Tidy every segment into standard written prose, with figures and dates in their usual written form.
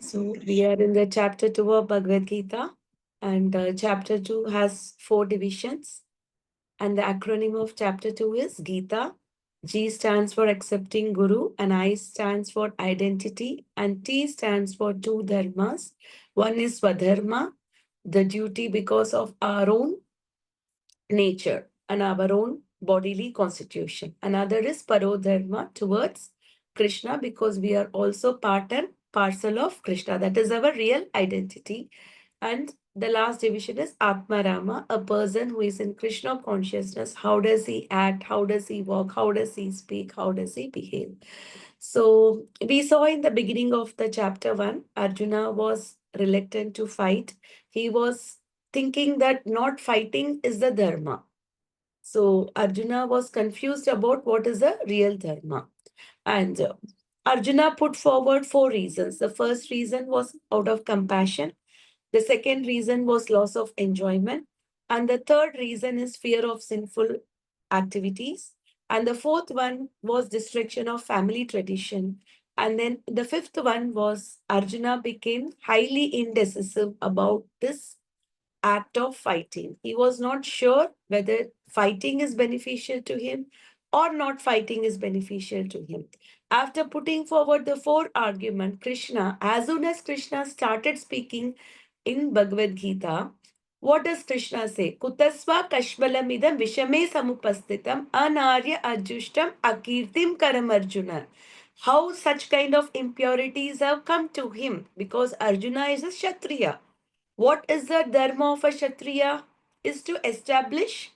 So we are in the chapter 2 of Bhagavad Gita, and chapter 2 has 4 divisions. And the acronym of chapter 2 is Gita. G stands for accepting Guru, and I stands for identity, and T stands for two dharmas. One is Swadharma, the duty because of our own nature and our own bodily constitution. Another is Parodharma, towards Krishna, because we are also part and parcel of Krishna. That is our real identity. And the last division is Atmarama, a person who is in Krishna consciousness. How does he act? How does he walk? How does he speak? How does he behave? So we saw in the beginning of the chapter 1, Arjuna was reluctant to fight. He was thinking that not fighting is the dharma. So Arjuna was confused about what is the real dharma. And Arjuna put forward 4 reasons. The first reason was out of compassion. The second reason was loss of enjoyment. And the third reason is fear of sinful activities. And the fourth one was destruction of family tradition. And then the fifth one was Arjuna became highly indecisive about this act of fighting. He was not sure whether fighting is beneficial to him or not fighting is beneficial to him. After putting forward the 4 arguments, Krishna, as soon as Krishna started speaking in Bhagavad Gita, what does Krishna say? Kutasva kashmalamidam vishame samupastitam anarya ajustam akirtim karam Arjuna. How such kind of impurities have come to him because Arjuna is a Kshatriya. What is the dharma of a Kshatriya? Is to establish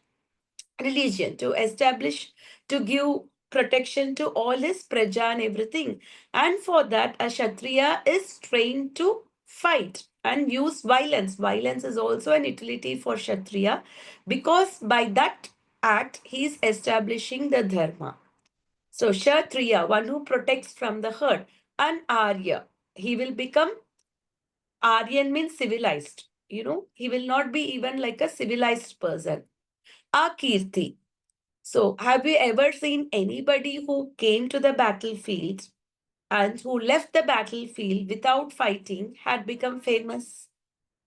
religion, to establish, to give protection to all his praja and everything. And for that, a Kshatriya is trained to fight and use violence. Violence is also an utility for Kshatriya because by that act, he is establishing the dharma. So, Kshatriya, one who protects from the herd, and Arya, he will become Aryan means civilized. He will not be even like a civilized person. Akirti. So, have you ever seen anybody who came to the battlefield and who left the battlefield without fighting had become famous?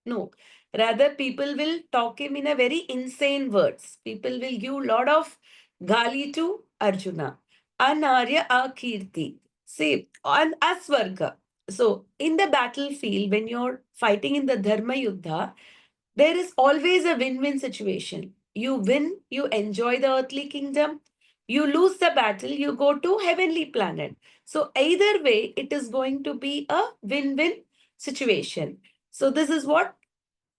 No. Rather, people will talk him in a very insane words. People will give a lot of gali to Arjuna. Anarya Akirti. See, on Asvarga. So, in the battlefield, when you're fighting in the Dharma Yuddha, there is always a win-win situation. You win, you enjoy the earthly kingdom. You lose the battle, you go to heavenly planet. So either way, it is going to be a win-win situation. So this is what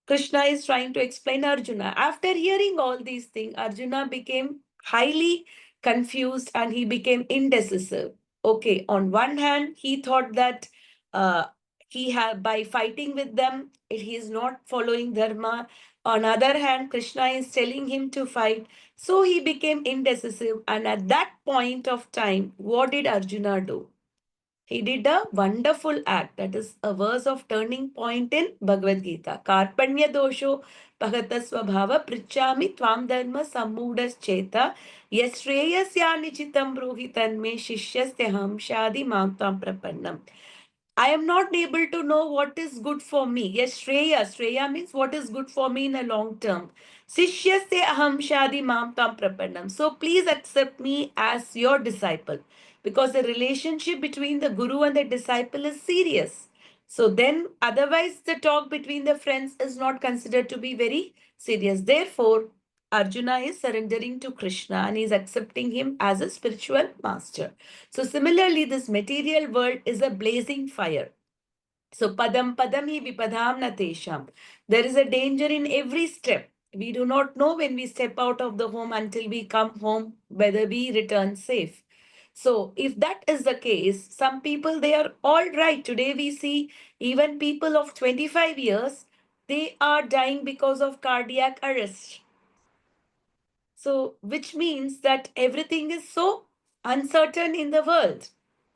Krishna is trying to explain Arjuna. After hearing all these things, Arjuna became highly confused and he became indecisive. Okay, on one hand, he thought that uh, he had by fighting with them, he is not following dharma. On other hand, Krishna is telling him to fight. So he became indecisive. And at that point of time, what did Arjuna do? He did a wonderful act. That is a verse of turning point in Bhagavad Gita. Karpanya dosho bhagata svabhava prichami tvam dharma sammudas cheta yashreyasya nichitam bruhi tanme shishyasteham shadi mamtam prapannam. I am not able to know what is good for me. Yes, Shreya. Shreya means what is good for me in a long term. Sishyasya aham shadi mam tam prapanam. So please accept me as your disciple because the relationship between the guru and the disciple is serious. So then, otherwise, the talk between the friends is not considered to be very serious. Therefore, Arjuna is surrendering to Krishna and is accepting him as a spiritual master. So similarly, this material world is a blazing fire. So padam padam hi vipadham natesham. There is a danger in every step. We do not know when we step out of the home until we come home whether we return safe. So if that is the case, some people they are all right. Today we see even people of 25 years, they are dying because of cardiac arrest. So, which means that everything is so uncertain in the world,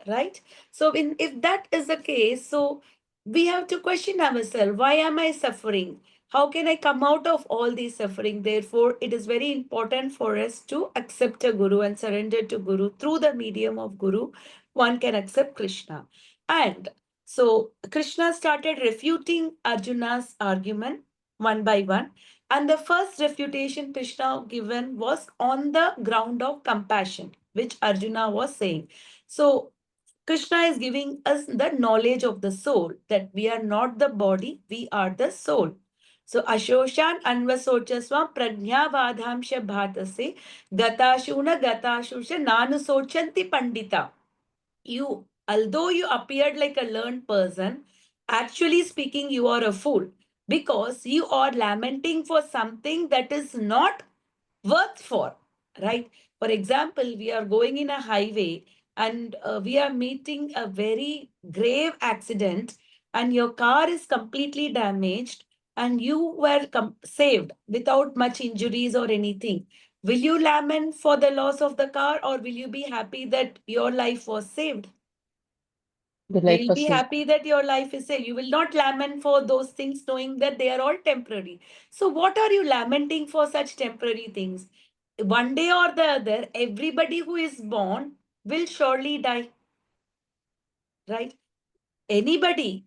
right? So, if that is the case, so we have to question ourselves, why am I suffering? How can I come out of all these suffering? Therefore, it is very important for us to accept a guru and surrender to guru. Through the medium of guru, one can accept Krishna. And So Krishna started refuting Arjuna's argument one by one. And the first refutation Krishna given was on the ground of compassion, which Arjuna was saying. So Krishna is giving us the knowledge of the soul, that we are not the body, we are the soul. So Ashoshan Anvasochaswa Prajna Vadhamsha Bhatase Gatashuna Gatashusha Nanusochanti Pandita. You, although you appeared like a learned person, actually speaking, you are a fool because you are lamenting for something that is not worth for, right? For example, we are going in a highway and we are meeting a very grave accident, and your car is completely damaged and you were saved without much injuries or anything. Will you lament for the loss of the car, or will you be happy that your life was saved? The You life will was be saved. happy that your life is saved. You will not lament for those things knowing that they are all temporary. So, what are you lamenting for such temporary things? One day or the other, everybody who is born will surely die, right? Anybody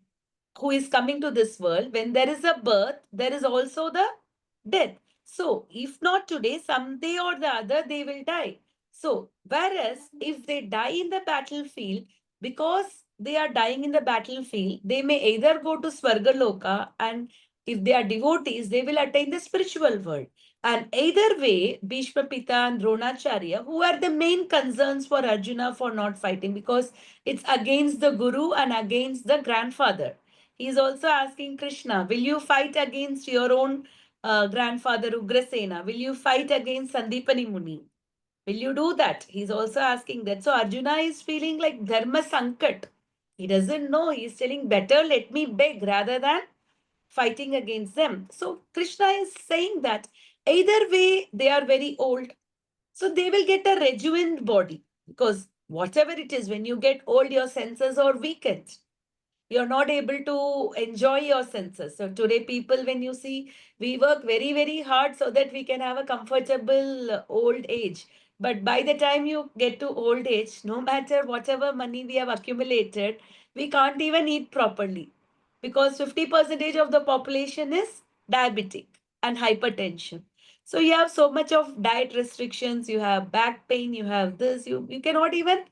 who is coming to this world, when there is a birth, there is also the death. So, if not today, someday or the other, they will die. So, whereas if they die in the battlefield, because they are dying in the battlefield, they may either go to Swargaloka, and if they are devotees, they will attain the spiritual world. And either way, Bhishma Pita and Dronacharya, who are the main concerns for Arjuna for not fighting, because it's against the Guru and against the grandfather. He is also asking Krishna, will you fight against your own grandfather Ugrasena? Will you fight against Sandipani Muni? Will you do that? He's also asking that. So Arjuna is feeling like Dharma Sankat. He doesn't know. He's telling, better let me beg rather than fighting against them. So Krishna is saying that either way, they are very old. So they will get a rejuvened body, because whatever it is, when you get old, your senses are weakened. You're not able to enjoy your senses. So today, people, when you see, we work very, very hard so that we can have a comfortable old age. But by the time you get to old age, no matter whatever money we have accumulated, we can't even eat properly, because 50% of the population is diabetic and hypertension. So you have so much of diet restrictions, you have back pain, you have this, you cannot even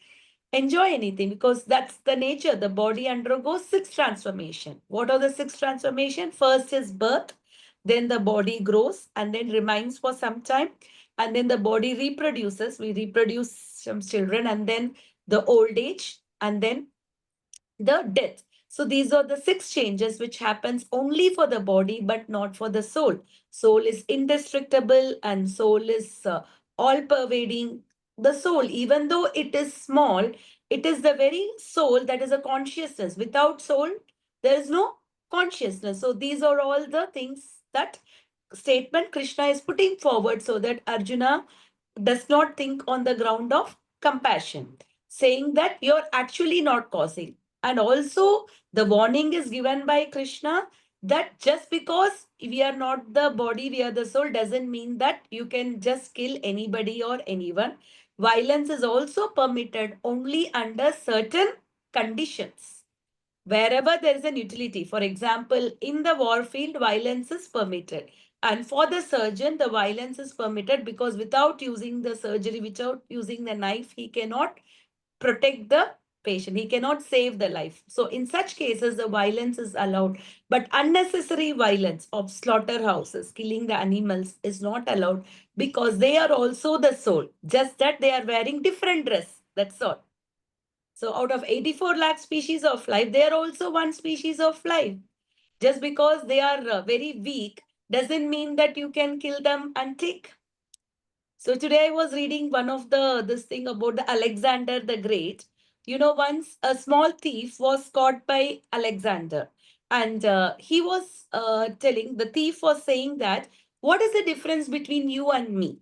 enjoy anything, because that's the nature. The body undergoes six transformation. What are the six transformation? First is birth, then the body grows and then remains for some time, and then the body reproduces. We reproduce some children, and then the old age, and then the death. So these are the six changes which happens only for the body but not for the soul. Soul is indestructible and soul is all pervading. The soul, even though it is small, it is the very soul that is a consciousness. Without soul, there is no consciousness. So these are all the things that statement Krishna is putting forward, so that Arjuna does not think on the ground of compassion, saying that you're actually not causing. And also, the warning is given by Krishna that just because we are not the body, we are the soul, doesn't mean that you can just kill anybody or anyone. Violence is also permitted only under certain conditions. Wherever there is an utility, for example, in the war field, violence is permitted. And for the surgeon, the violence is permitted, because without using the surgery, without using the knife, he cannot protect the patient. He cannot save the life. So in such cases, the violence is allowed. But unnecessary violence of slaughterhouses, killing the animals, is not allowed, because they are also the soul. Just that they are wearing different dress. That's all. So out of 84 lakh species of life, they are also one species of life. Just because they are very weak doesn't mean that you can kill them and take. So today I was reading one of the this thing about the Alexander the Great. You know, once a small thief was caught by Alexander, and he was telling, the thief was saying that, what is the difference between you and me?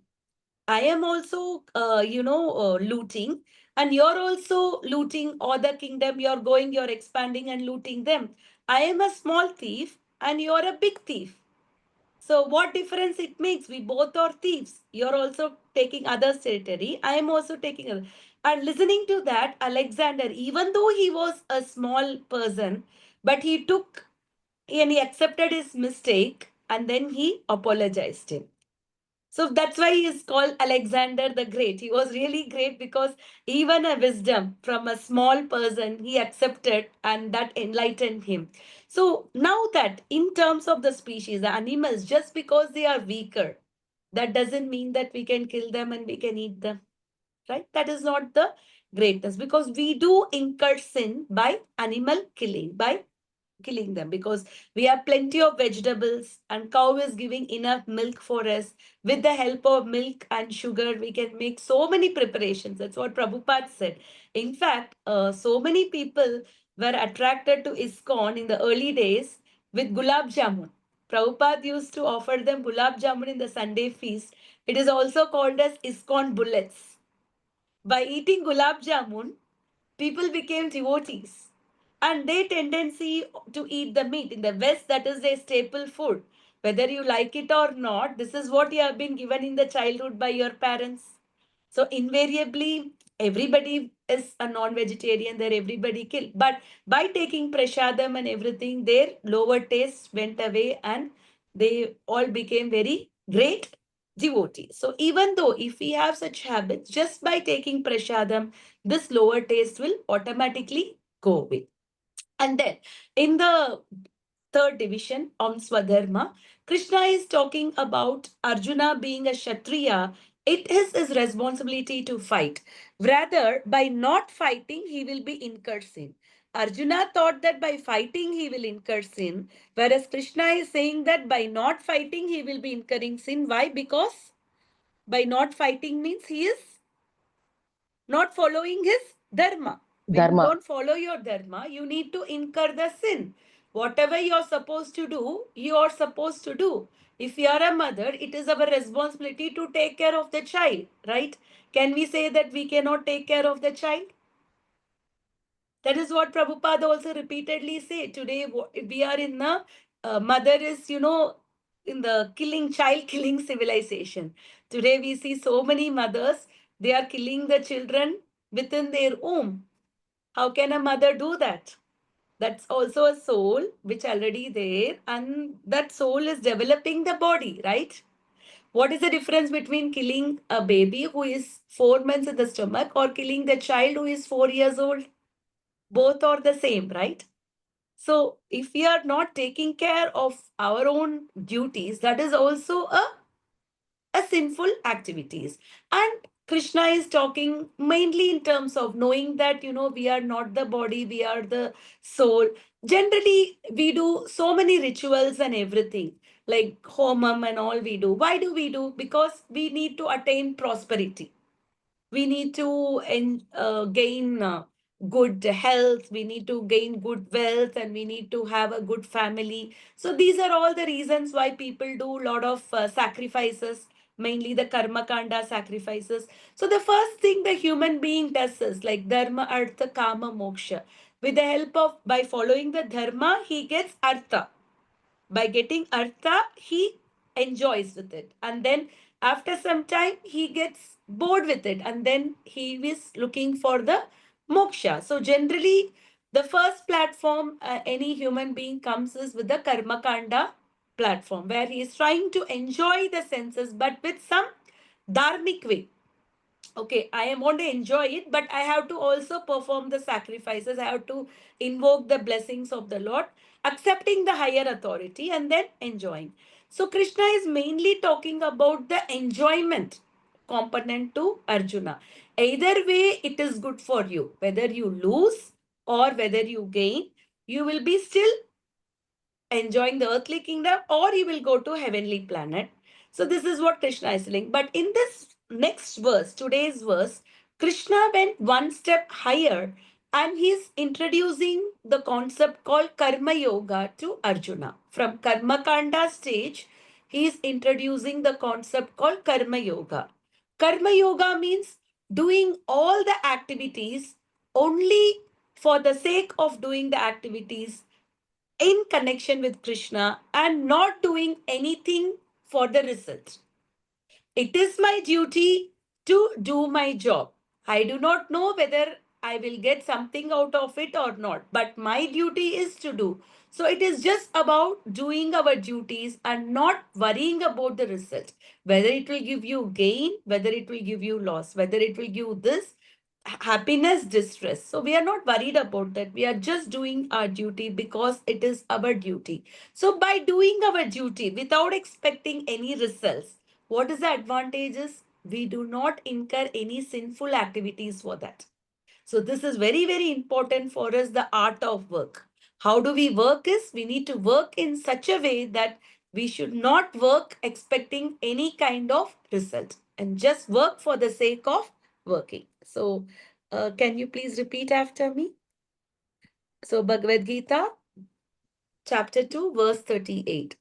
I am also, looting, and you're also looting other kingdom. You're going, you're expanding and looting them. I am a small thief, and you're a big thief. So what difference it makes? We both are thieves. You're also taking others' territory. I am also taking other. And listening to that, Alexander, even though he was a small person, but he took and he accepted his mistake and then he apologized him. So that's why he is called Alexander the Great. He was really great because even a wisdom from a small person he accepted and that enlightened him. So now that in terms of the species, the animals, just because they are weaker, that doesn't mean that we can kill them and we can eat them, right? That is not the greatness, because we do incur sin by animal killing, by killing them, because we have plenty of vegetables and cow is giving enough milk for us. With the help of milk and sugar we can make so many preparations. That's what Prabhupada said. In fact, so many people were attracted to ISKCON in the early days with gulab jamun. Prabhupada used to offer them gulab jamun in the Sunday feast. It is also called as ISKCON bullets. By eating gulab jamun, people became devotees. And their tendency to eat the meat. In the West, that is their staple food. Whether you like it or not, this is what you have been given in the childhood by your parents. So invariably, everybody is a non-vegetarian, there everybody killed. But by taking prasadam and everything, their lower taste went away and they all became very great devotees. So even though if we have such habits, just by taking prasadam, this lower taste will automatically go away. And then in the third division on Swadharma, Krishna is talking about Arjuna being a Kshatriya. It is his responsibility to fight. Rather, by not fighting, he will be incurred sin. Arjuna thought that by fighting he will incur sin, whereas Krishna is saying that by not fighting he will be incurring sin. Why? Because by not fighting means he is not following his dharma. When you Dharma. don't follow your dharma, you need to incur the sin. Whatever you're supposed to do, you are supposed to do. If you are a mother, it is our responsibility to take care of the child, right? Can we say that we cannot take care of the child? That is what Prabhupada also repeatedly say. Today, we are in the mother is, in the killing, child killing civilization. Today, we see so many mothers, they are killing the children within their womb. How can a mother do that? That's also a soul which already there, and that soul is developing the body, right? What is the difference between killing a baby who is 4 months in the stomach or killing the child who is 4 years old? Both are the same, right? So if we are not taking care of our own duties, that is also a sinful activities. And Krishna is talking mainly in terms of knowing that, we are not the body, we are the soul. Generally, we do so many rituals and everything, like homam and all we do. Why do we do? Because we need to attain prosperity. We need to gain good health, we need to gain good wealth, and we need to have a good family. So these are all the reasons why people do a lot of sacrifices, mainly the karma kanda sacrifices. So the first thing the human being does is like dharma, artha, kama, moksha. With the help of, by following the dharma, he gets artha. By getting artha, he enjoys with it. And then after some time, he gets bored with it. And then he is looking for the moksha. So generally, the first platform any human being comes is with the karma kanda platform, where he is trying to enjoy the senses, but with some dharmic way. Okay, I want to enjoy it, but I have to also perform the sacrifices. I have to invoke the blessings of the Lord, accepting the higher authority and then enjoying. So Krishna is mainly talking about the enjoyment component to Arjuna. Either way, it is good for you. Whether you lose or whether you gain, you will be still enjoying the earthly kingdom, or you will go to heavenly planet. So this is what Krishna is saying. But in this next verse, today's verse, Krishna went one step higher and he's introducing the concept called karma yoga to Arjuna. From karma kanda stage, he is introducing the concept called karma yoga. Karma yoga means doing all the activities only for the sake of doing the activities in connection with Krishna and not doing anything for the result. It is my duty to do my job. I do not know whether I will get something out of it or not, but my duty is to do. So it is just about doing our duties and not worrying about the result, whether it will give you gain, whether it will give you loss, whether it will give this happiness, distress. So we are not worried about that. We are just doing our duty because it is our duty. So by doing our duty without expecting any results, what is the advantages? We do not incur any sinful activities for that. So this is very, very important for us, the art of work. How do we work is we need to work in such a way that we should not work expecting any kind of result and just work for the sake of working. So can you please repeat after me? So Bhagavad Gita, chapter 2, verse 38.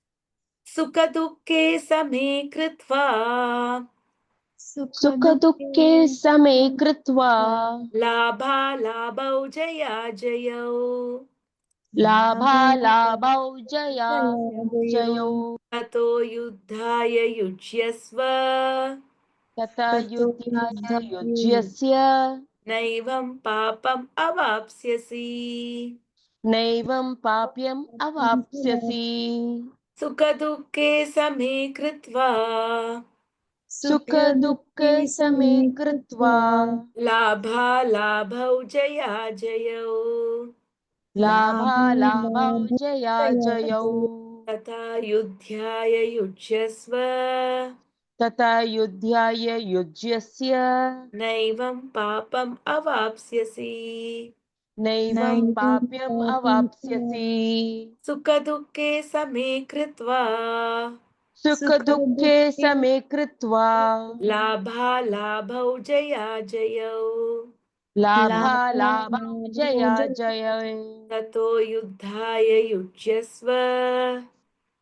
Sukha dukkhe same kritva सुखदुःखे समे कृत्वा labha labhau jaya jayau लाभालाभौ Jaya जयौ tato yuddhaya yujyasva तथा युद्धाय युज्यस्य naivam papam avapsyasi. नैवं पाप्यम् अवाप्स्यसि Sukha dukkhe same kritva सुखदुःख समे कृत्वा labha labhau jaya jayau लाभालाभौ Jaya जयौ तथा युद्ध्याय युज्यस्व तथा युद्धाय युज्यस्य नैवं पापम् अवाप्स्यसि. नैवं पाप्यम् अवाप्स्यसि सुखदुःखे समे कृत्वा सुखदुःखे समे कृत्वा लाभालाभौ जया जयौ लाभालाभौ जया जय ततो युद्धाय युज्यस्व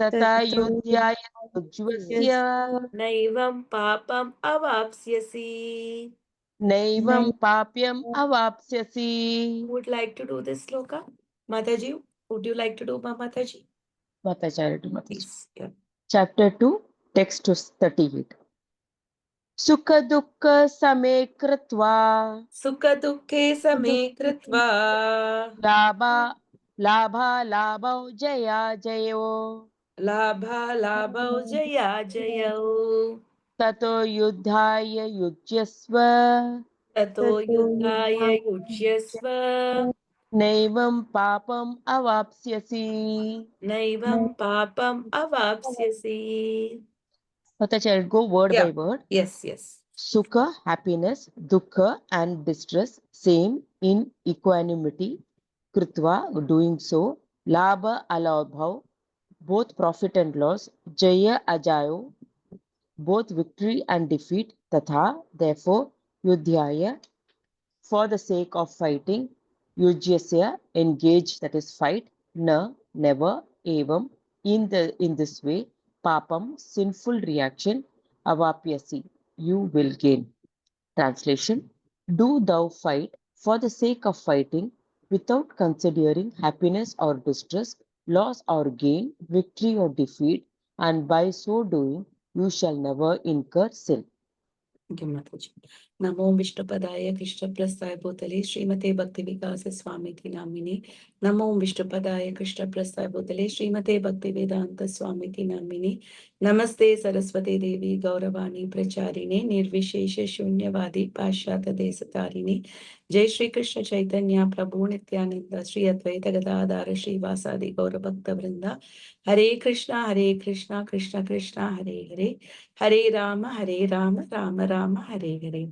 तथा युद्धाय युज्यस्य नैवं पापम् अवाप्स्यसि. नैवं पाप्यम् अवाप्स्यसि Who would like to do this sloka? Mataji, would you like to do Mataji? Mataji. Please. Yeah. Chapter 2, text to 38. सुखदुःख समे कृत्वा सुखदुःखे समे कृत्वा लाभा लाभालाभौ जया जयो लाभालाभौ जया जयौ ततो युद्धाय युज्यस्व ततो युद्धाय युज्यस्व नैवं पापम् अवाप्स्यसि नैवं पापम् अवाप्स्यसि. Mataji, go word by Yeah. word. Yes, yes. Sukha, happiness, dukkha and distress, same in equanimity. Kritva, doing so. Labha, alabhav, both profit and loss. Jaya, ajayo, both victory and defeat. Tatha, therefore, yudhyaya, for the sake of fighting. Yujyasya, engage, that is fight. Na, never. Evam, in this way. Papam, sinful reaction. Avapyasi, you will gain. Translation: do thou fight for the sake of fighting, without considering happiness or distress, loss or gain, victory or defeat, and by so doing you shall never incur sin. Thank you, Mataji. Namo Vishnupadaya Krishna Prasthaya Bhutale Srimate Bhakti Vikasa Swamiti Namine. Namo Vishnupadaya Krishna Prasthaya Bhutale Srimate Bhakti Vedanta Swamiti Namine. Namaste Saraswati Devi Gauravani Pracharine Nirvishesha Shunyavadi Pashyata Desatarine. Jai Shri Krishna Chaitanya Prabhu Nityananda Shri Advaita Gadadara Shri Vasadi Gauravakta Vrinda. Hare Krishna Krishna Krishna Hare Hare. Hare Rama, Rama Rama, Hare Hare.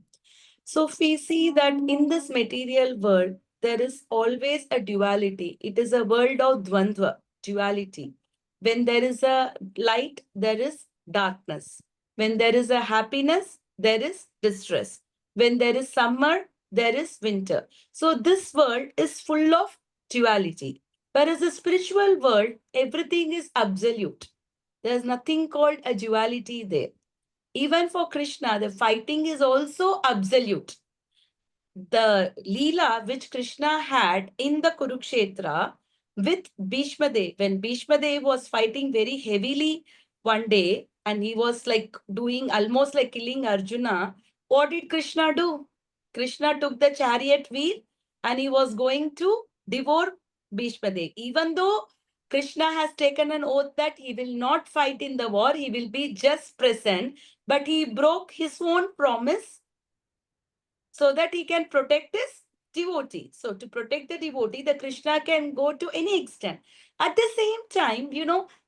So if we see that in this material world, there is always a duality. It is a world of dvandva, duality. When there is a light, there is darkness. When there is a happiness, there is distress. When there is summer, there is winter. So this world is full of duality. Whereas the spiritual world, everything is absolute. There's nothing called a duality there. Even for Krishna, the fighting is also absolute. The Leela which Krishna had in the Kurukshetra with Bhishma Dev, when Bhishma Dev was fighting very heavily one day and he was like doing almost like killing Arjuna, what did Krishna do? Krishna took the chariot wheel and he was going to devour Bhishma Dev. Even though Krishna has taken an oath that he will not fight in the war, he will be just present, but he broke his own promise so that he can protect his devotee. So to protect the devotee, the Krishna can go to any extent. At the same time,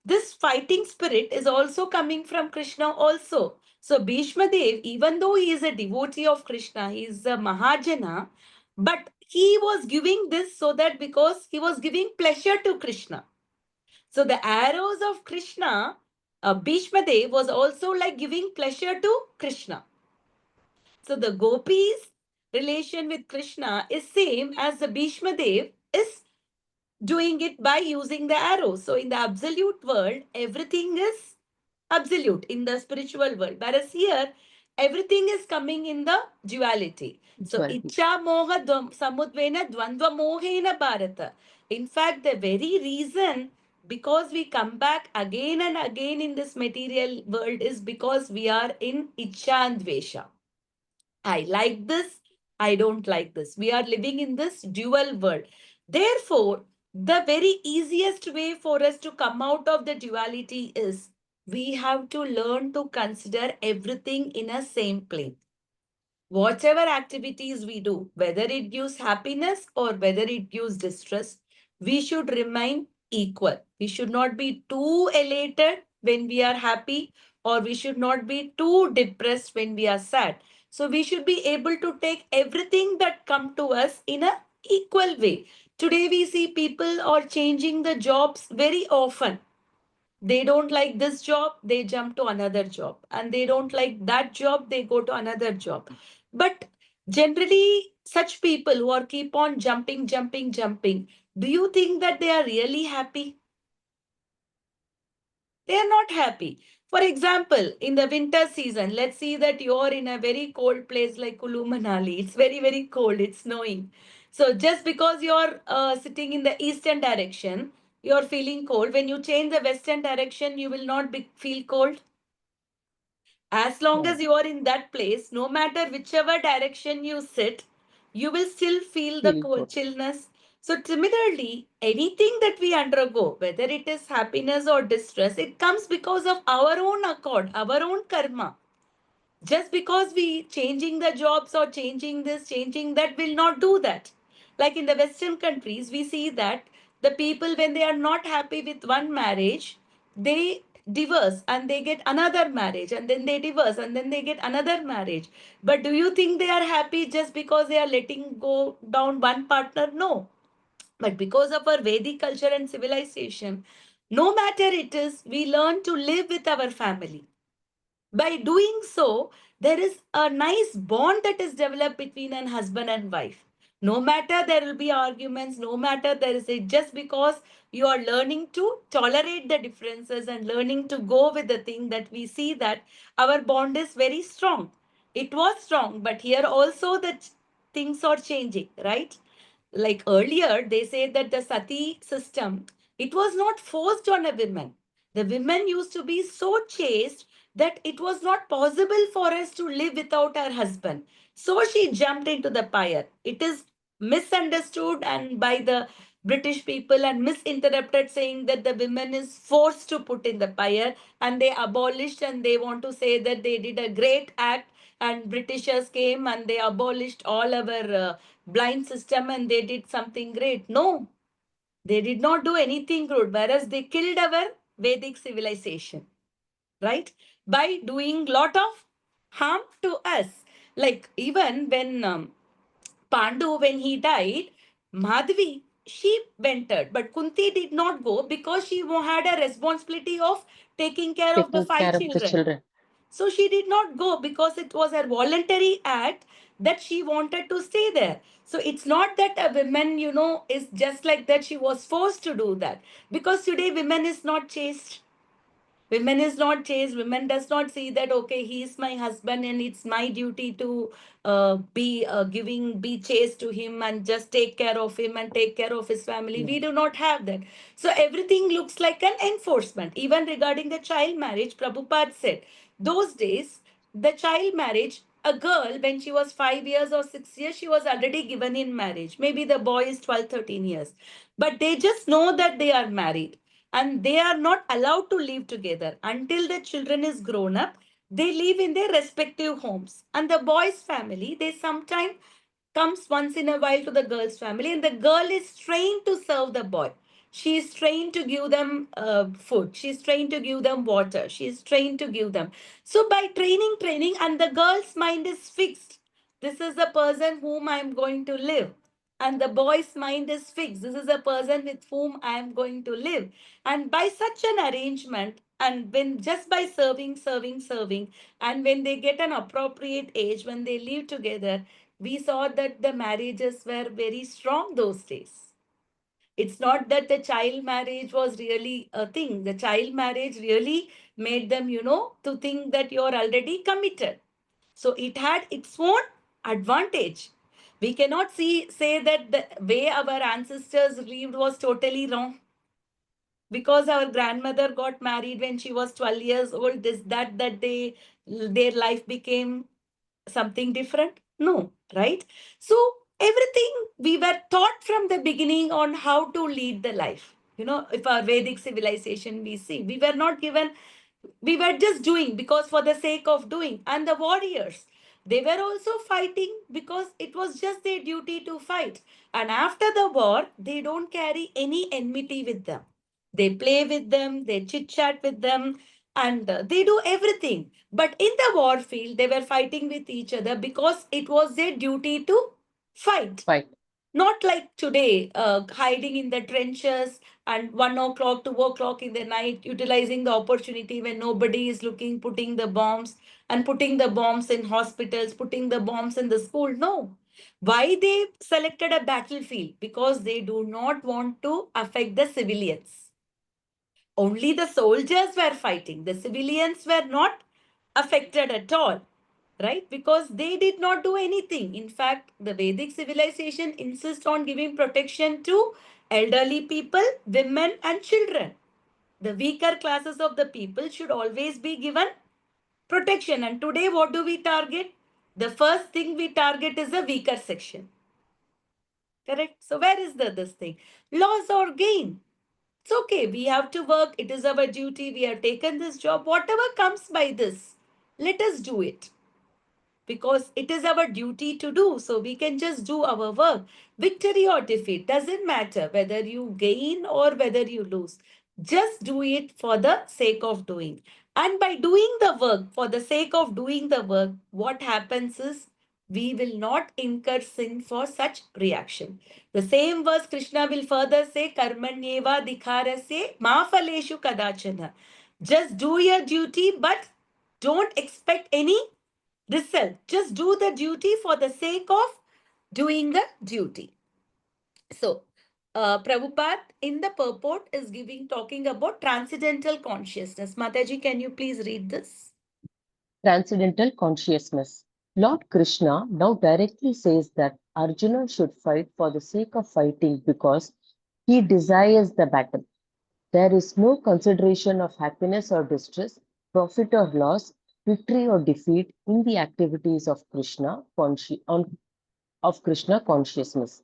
this fighting spirit is also coming from Krishna also. So Bhishma Dev, even though he is a devotee of Krishna, he is a Mahajana, but he was giving this so that because he was giving pleasure to Krishna. So the arrows of Krishna, Bhishma Dev was also like giving pleasure to Krishna. So the gopis' relation with Krishna is same as the Bhishma Dev is doing it by using the arrow. So in the absolute world, everything is absolute in the spiritual world. Whereas here, everything is coming in the duality. So Duality. icha moha samudvena dvandva mohena bharata. In fact, the very reason because we come back again and again in this material world is because we are in icha and dvesha. I like this, I don't like this. We are living in this dual world. Therefore, the very easiest way for us to come out of the duality is we have to learn to consider everything in a same plane. Whatever activities we do, whether it gives happiness or whether it gives distress, we should remain equal. We should not be too elated when we are happy, or we should not be too depressed when we are sad. So we should be able to take everything that come to us in a equal way. Today we see people are changing the jobs very often. They don't like this job, they jump to another job, and they don't like that job, they go to another job. But generally such people who are keep on jumping, do you think that they are really happy? They are not happy. For example, in the winter season, let's see that you're in a very cold place like Kulu Manali. It's very, very cold. It's snowing. So just because you're sitting in the eastern direction, you're feeling cold. When you change the western direction, you will not feel cold. As long Yeah. as you are in that place, no matter whichever direction you sit, you will still feel the Feel cold good. chillness. So similarly, anything that we undergo, whether it is happiness or distress, it comes because of our own accord, our own karma. Just because we changing the jobs or changing this, changing that will not do that. Like in the Western countries, we see that the people, when they are not happy with one marriage, they divorce and they get another marriage, and then they divorce and then they get another marriage. But do you think they are happy just because they are letting go down one partner? No. But because of our Vedic culture and civilization, no matter it is, we learn to live with our family. By doing so, there is a nice bond that is developed between an husband and wife. No matter there will be arguments, no matter there is a, just because you are learning to tolerate the differences and learning to go with the thing, that we see that our bond is very strong. It was strong, but here also the things are changing, right? Like earlier, they say that the sati system, it was not forced on a woman. The women used to be so chaste that it was not possible for us to live without our husband. So she jumped into the fire. It is misunderstood and by the British people and misinterpreted, saying that the women is forced to put in the fire, and they abolished, and they want to say that they did a great act, and Britishers came and they abolished all our blind system and they did something great. No, they did not do anything good, whereas they killed our Vedic civilization, right? By doing lot of harm to us. Like even when Pandu, when he died, Madhvi, she entered, but Kunti did not go because she had a responsibility of taking care of the Taking five care of the children. children. So she did not go because it was a voluntary act that she wanted to stay there. So it's not that a woman, is just like that. She was forced to do that because today women is not chaste. Women is not chaste. Women does not see that, okay, he is my husband and it's my duty to be chaste to him and just take care of him and take care of his family. Yeah. We do not have that. So everything looks like an enforcement. Even regarding the child marriage, Prabhupada said those days the child marriage a girl, when she was 5 years or 6 years, she was already given in marriage. Maybe the boy is 12, 13 years. But they just know that they are married and they are not allowed to live together until the children is grown up. They live in their respective homes. And the boy's family, they sometimes comes once in a while to the girl's family, and the girl is trained to serve the boy. She is trained to give them food. She is trained to give them water. She is trained to give them. So by training, and the girl's mind is fixed. This is the person whom I am going to live. And the boy's mind is fixed. This is a person with whom I am going to live. And by such an arrangement, and when just by serving, and when they get an appropriate age, when they live together, we saw that the marriages were very strong those days. It's not that the child marriage was really a thing. The child marriage really made them, to think that you're already committed. So it had its own advantage. We cannot say that the way our ancestors lived was totally wrong because our grandmother got married when she was 12 years old. This that they their life became something different? No, right? So everything we were taught from the beginning on how to lead the life. If our Vedic civilization we see, we were not given, we were just doing because for the sake of doing. And the warriors, they were also fighting because it was just their duty to fight. And after the war, they don't carry any enmity with them. They play with them, they chit chat with them, and they do everything. But in the war field, they were fighting with each other because it was their duty to fight. Right. Not like today, hiding in the trenches and 1 o'clock, 2 o'clock in the night, utilizing the opportunity when nobody is looking, putting the bombs and putting the bombs in hospitals, putting the bombs in the school. No. Why they selected a battlefield? Because they do not want to affect the civilians. Only the soldiers were fighting. The civilians were not affected at all, right? Because they did not do anything. In fact, the Vedic civilization insists on giving protection to elderly people, women, and children. The weaker classes of the people should always be given protection. And today, what do we target? The first thing we target is the weaker section. Correct? So, where is this thing? Loss or gain? It's okay. We have to work. It is our duty. We have taken this job. Whatever comes by this, let us do it because it is our duty to do. So we can just do our work. Victory or defeat doesn't matter whether you gain or whether you lose. Just do it for the sake of doing. And by doing the work for the sake of doing the work, what happens is we will not incur sin for such reaction. The same verse Krishna will further say, Karmanyeva dikharasye ma phaleshu kadachana. Just do your duty, but don't expect any result. Just do the duty for the sake of doing the duty. So, Prabhupada in the purport is talking about transcendental consciousness. Mataji, can you please read this? Transcendental consciousness. Lord Krishna now directly says that Arjuna should fight for the sake of fighting because he desires the battle. There is no consideration of happiness or distress, profit or loss, victory or defeat in the activities of Krishna consciousness.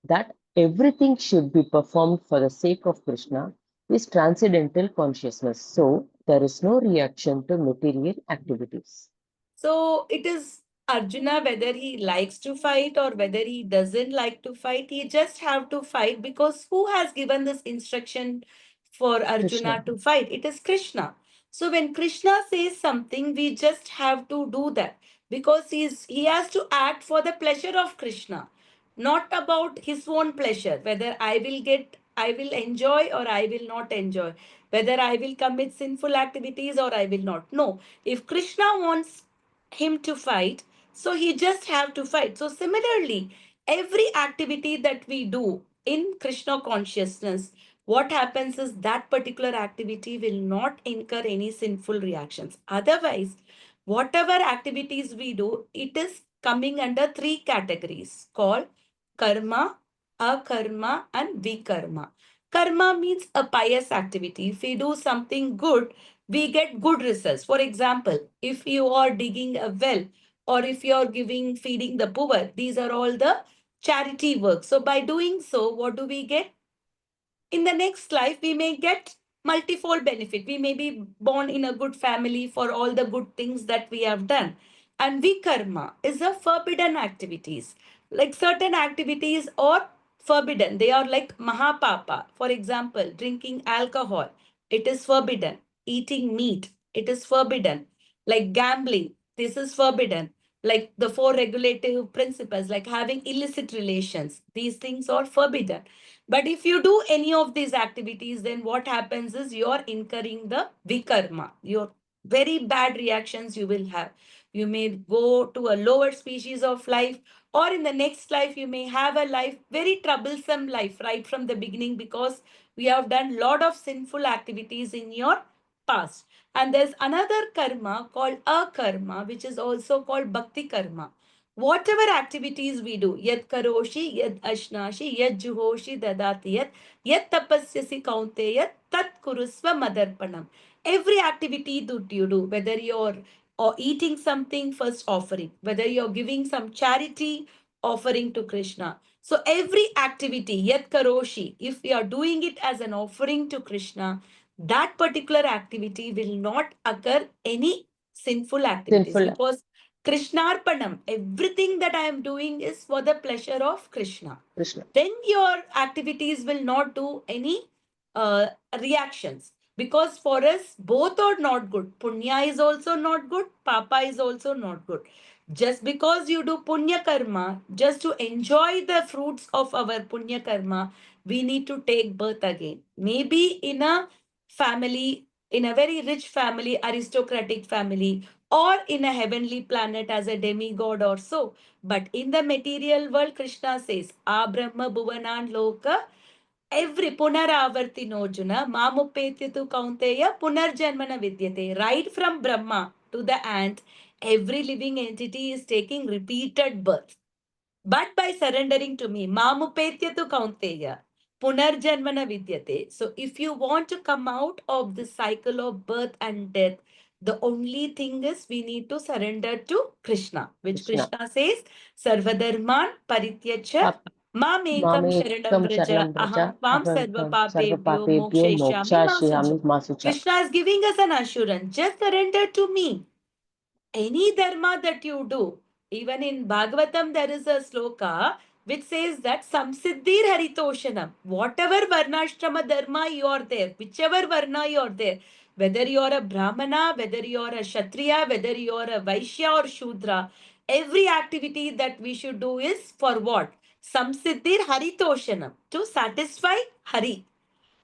That everything should be performed for the sake of Krishna is transcendental consciousness. So there is no reaction to material activities. So it is Arjuna whether he likes to fight or whether he doesn't like to fight. He just have to fight because who has given this instruction for Arjuna Krishna. to fight? It is Krishna. So when Krishna says something, we just have to do that because he has to act for the pleasure of Krishna, not about his own pleasure, whether I will enjoy or I will not enjoy, whether I will commit sinful activities or I will not. No, if Krishna wants him to fight, so he just have to fight. So similarly, every activity that we do in Krishna consciousness, what happens is that particular activity will not incur any sinful reactions. Otherwise, whatever activities we do, it is coming under three categories called karma, akarma, and vikarma. Karma means a pious activity. If we do something good, we get good results. For example, if you are digging a well, or if you're giving, feeding the poor, these are all the charity work. So by doing so, what do we get? In the next life, we may get multifold benefit. We may be born in a good family for all the good things that we have done. And vikarma is a forbidden activities. Like certain activities are forbidden. They are like mahapapa. For example, drinking alcohol, it is forbidden. Eating meat, it is forbidden. Like gambling, this is forbidden. Like the four regulative principles, like having illicit relations, these things are forbidden. But if you do any of these activities, then what happens is you're incurring the vikarma. Your very bad reactions you will have. You may go to a lower species of life, or in the next life, you may have a life, very troublesome life right from the beginning, because we have done lot of sinful activities in your past. And there's another karma called akarma, which is also called bhakti karma. Whatever activities we do, yad karoshi, yad ashnashi, yad juhoshi dadati, yad tapasyasi kaunteya, tat kurusva madarpanam. Every activity that you do, whether you're or eating something, first offering, whether you're giving some charity, offering to Krishna. So every activity, yad karoshi, if we are doing it as an offering to Krishna, that particular activity will not occur any sinful activities, Sinful because Krishnarpanam, everything that I am doing is for the pleasure of Krishna. Krishna. Then your activities will not do any uh, reactions, because for us both are not good. Punya is also not good, Papa is also not good. Just because you do Punya karma, just to enjoy the fruits of our Punya karma, we need to take birth again. Maybe in a family, in a very rich family, aristocratic family, or in a heavenly planet as a demigod or so. But in the material world, Krishna says, A Brahma Bhuvanan Loka, every Punaravartinojuna, Mamupetyatu Kaunteya, Punarjanmana Vidyate. Right from Brahma to the ant, every living entity is taking repeated birth. But by surrendering to me, Mamupetyatu Kaunteya, Punarjanmana Vidyate. So if you want to come out of the cycle of birth and death, the only thing is we need to surrender to Krishna, which Krishna. Krishna says, Sarvadharman Parityacha Mamekam Sharanam Mamekam Vraja Sharanam Vraja, Aham Tvam Aham Sarva Sarva Papebhyo Papebhyo Mokshayashami Masucha. Mokshashihami Masucha. Krishna is giving us an assurance. Just surrender to me. Any dharma that you do, even in Bhagavatam, there is a sloka which says that Samsiddhir Haritoshanam. Whatever Varnashrama dharma you are there, whichever Varna you are there, whether you are a Brahmana, whether you are a Kshatriya, whether you are a Vaishya or Shudra, every activity that we should do is for what? Samsiddhir Haritoshanam, to satisfy Hari.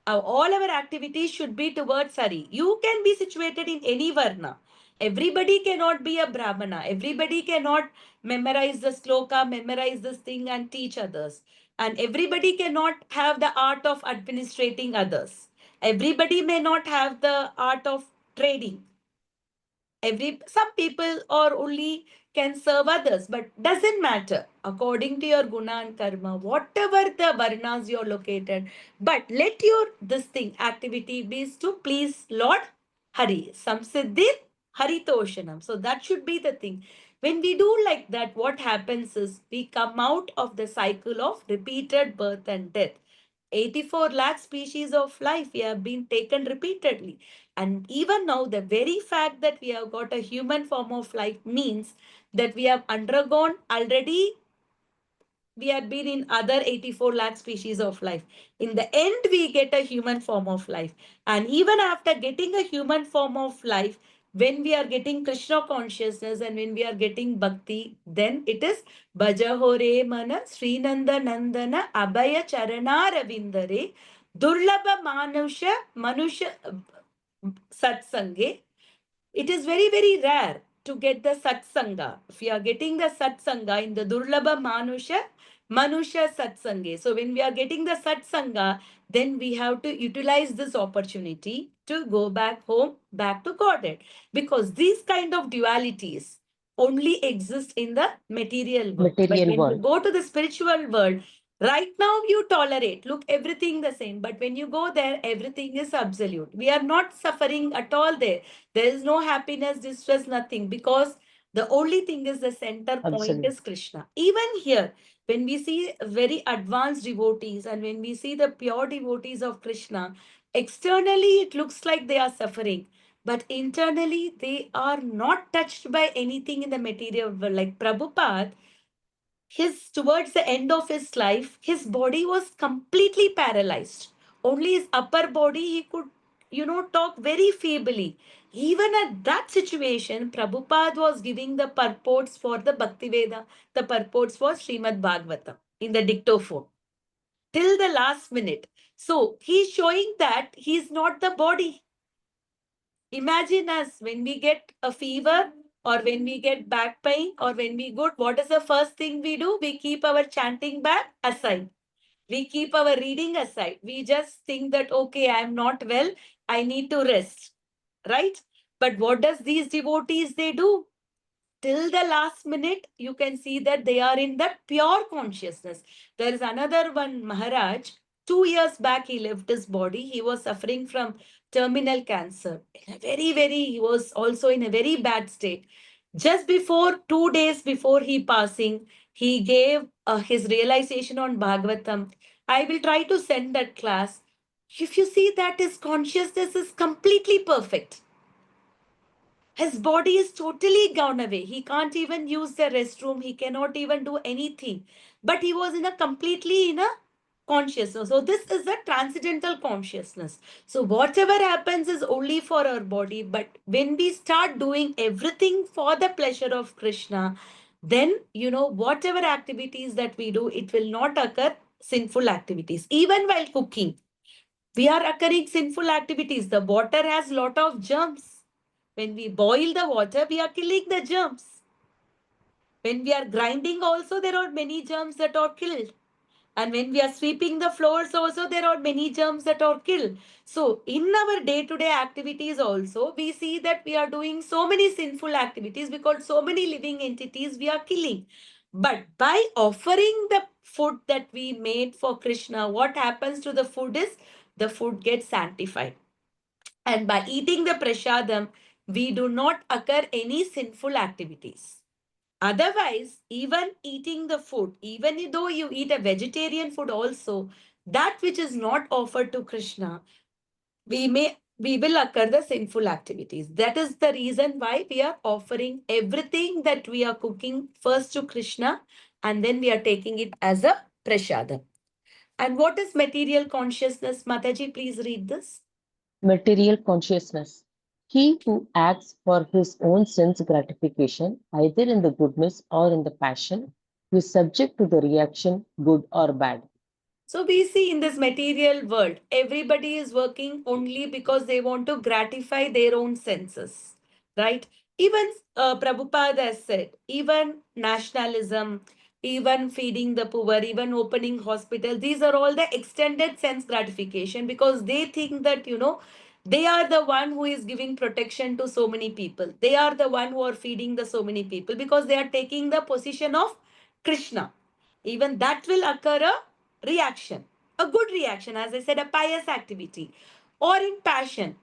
All our activities should be towards Hari. You can be situated in any Varna. Everybody cannot be a Brahmana. Everybody cannot memorize the sloka, memorize this thing and teach others. And everybody cannot have the art of administrating others. Everybody may not have the art of trading. Some people are only can serve others, but doesn't matter according to your guna and karma, whatever the varnas you're located. But let your this thing activity be to please Lord Hari. Samsiddhir Haritoshanam. So that should be the thing. When we do like that, what happens is we come out of the cycle of repeated birth and death. 84 lakh species of life we have been taken repeatedly. And even now, the very fact that we have got a human form of life means that we have undergone already, we have been in other 84 lakh species of life. In the end, we get a human form of life. And even after getting a human form of life, when we are getting Krishna consciousness and when we are getting bhakti, then it is Bhajahore Mana Srinanda Nandana Abhaya Charana Ravindare Durlabha Manusha Satsange. It is very, very rare to get the satsanga. If we are getting the satsanga in the Durlabha Manusha Satsange. So when we are getting the satsanga, then we have to utilize this opportunity to go back home, back to Godhead. Because these kind of dualities only exist in the material world. But Material when you world. go to the spiritual world, right now you tolerate, look, everything the same. But when you go there, everything is absolute. We are not suffering at all there. There is no happiness, distress, nothing. Because The only thing is the center point Absolutely. is Krishna. Even here, when we see very advanced devotees and when we see the pure devotees of Krishna, externally it looks like they are suffering, but internally they are not touched by anything in the material world. Like Prabhupada, his towards the end of his life, his body was completely paralyzed. Only his upper body he could, talk very feebly. Even at that situation, Prabhupada was giving the purports for the Bhakti Veda, the purports for Srimad Bhagavatam in the dictaphone till the last minute. So he's showing that he's not the body. Imagine us when we get a fever or when we get back pain or when we good, what is the first thing we do? We keep our chanting bag aside. We keep our reading aside. We just think that, okay, I am not well. I need to rest. Right? But what does these devotees they do? Till the last minute, you can see that they are in that pure consciousness. There is another one, Maharaj. 2 years back, he left his body. He was suffering from terminal cancer. In a he was also in a very bad state. Just before 2 days before he passing, he gave his realization on Bhagavatam. I will try to send that class. If you see that his consciousness is completely perfect, his body is totally gone away. He can't even use the restroom. He cannot even do anything. But he was in a completely in a consciousness. So this is a transcendental consciousness. So whatever happens is only for our body. But when we start doing everything for the pleasure of Krishna, then whatever activities that we do, it will not occur sinful activities. Even while cooking, we are occurring sinful activities. The water has lot of germs. When we boil the water, we are killing the germs. When we are grinding also, there are many germs that are killed. And when we are sweeping the floors also, there are many germs that are killed. So in our day-to-day activities also, we see that we are doing so many sinful activities because so many living entities we are killing. But by offering the food that we made for Krishna, what happens to the food is the food gets sanctified. And by eating the prasadam, we do not occur any sinful activities. Otherwise, even eating the food, even though you eat a vegetarian food also, that which is not offered to Krishna, we will occur the sinful activities. That is the reason why we are offering everything that we are cooking first to Krishna and then we are taking it as a prasadam. And what is material consciousness? Mataji, please read this. Material consciousness. He who acts for his own sense gratification, either in the goodness or in the passion, is subject to the reaction, good or bad. So we see in this material world, everybody is working only because they want to gratify their own senses, right? Even Prabhupada has said, even nationalism, even feeding the poor, even opening hospitals, these are all the extended sense gratification because they think that, they are the one who is giving protection to so many people. They are the one who are feeding the so many people because they are taking the position of Krishna. Even that will occur a reaction, a good reaction, as I said, a pious activity, or in passion.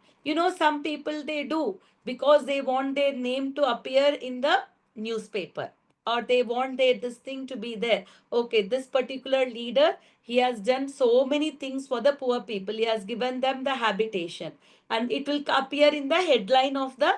Some people they do because they want their name to appear in the newspaper or they want this thing to be there. Okay, this particular leader, he has done so many things for the poor people. He has given them the habitation and it will appear in the headline of the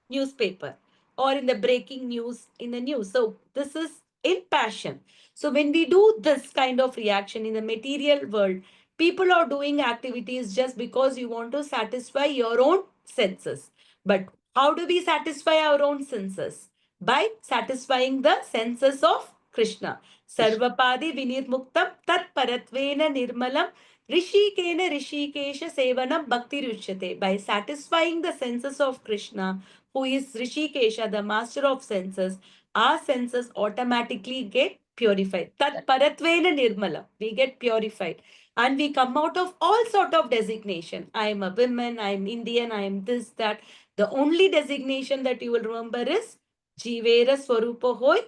newspaper or in the breaking news in the news. So this is in passion. So when we do this kind of reaction in the material world, people are doing activities just because you want to satisfy your own senses. But how do we satisfy our own senses? By satisfying the senses of Krishna. Sarvapadi vinirmuktam tat paratvena nirmalam rishikena rishikesha sevanam bhakti ruchyate. By satisfying the senses of Krishna, who is Rishikesha, the master of senses, our senses automatically get purified. Tat paratvena nirmala. We get purified. And we come out of all sort of designation. I am a woman, I am Indian, I am this, that. The only designation that you will remember is Jivera Swarupa Hoy,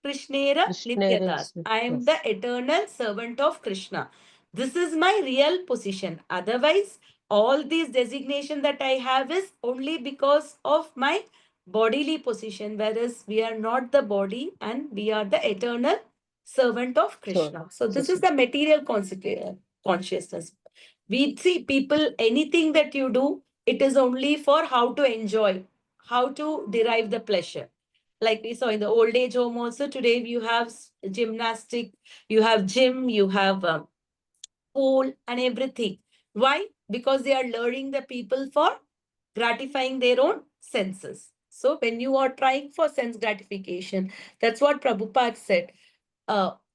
Krishnera Nityadas. I am the Yes. eternal servant of Krishna. This is my real position. Otherwise, all these designation that I have is only because of my bodily position, whereas we are not the body and we are the eternal servant of Krishna. So this is the material consciousness. We see people, anything that you do, it is only for how to enjoy, how to derive the pleasure. Like we saw in the old age home also, today you have gymnastic, you have gym, you have pool and everything. Why? Because they are luring the people for gratifying their own senses. So when you are trying for sense gratification, that's what Prabhupada said.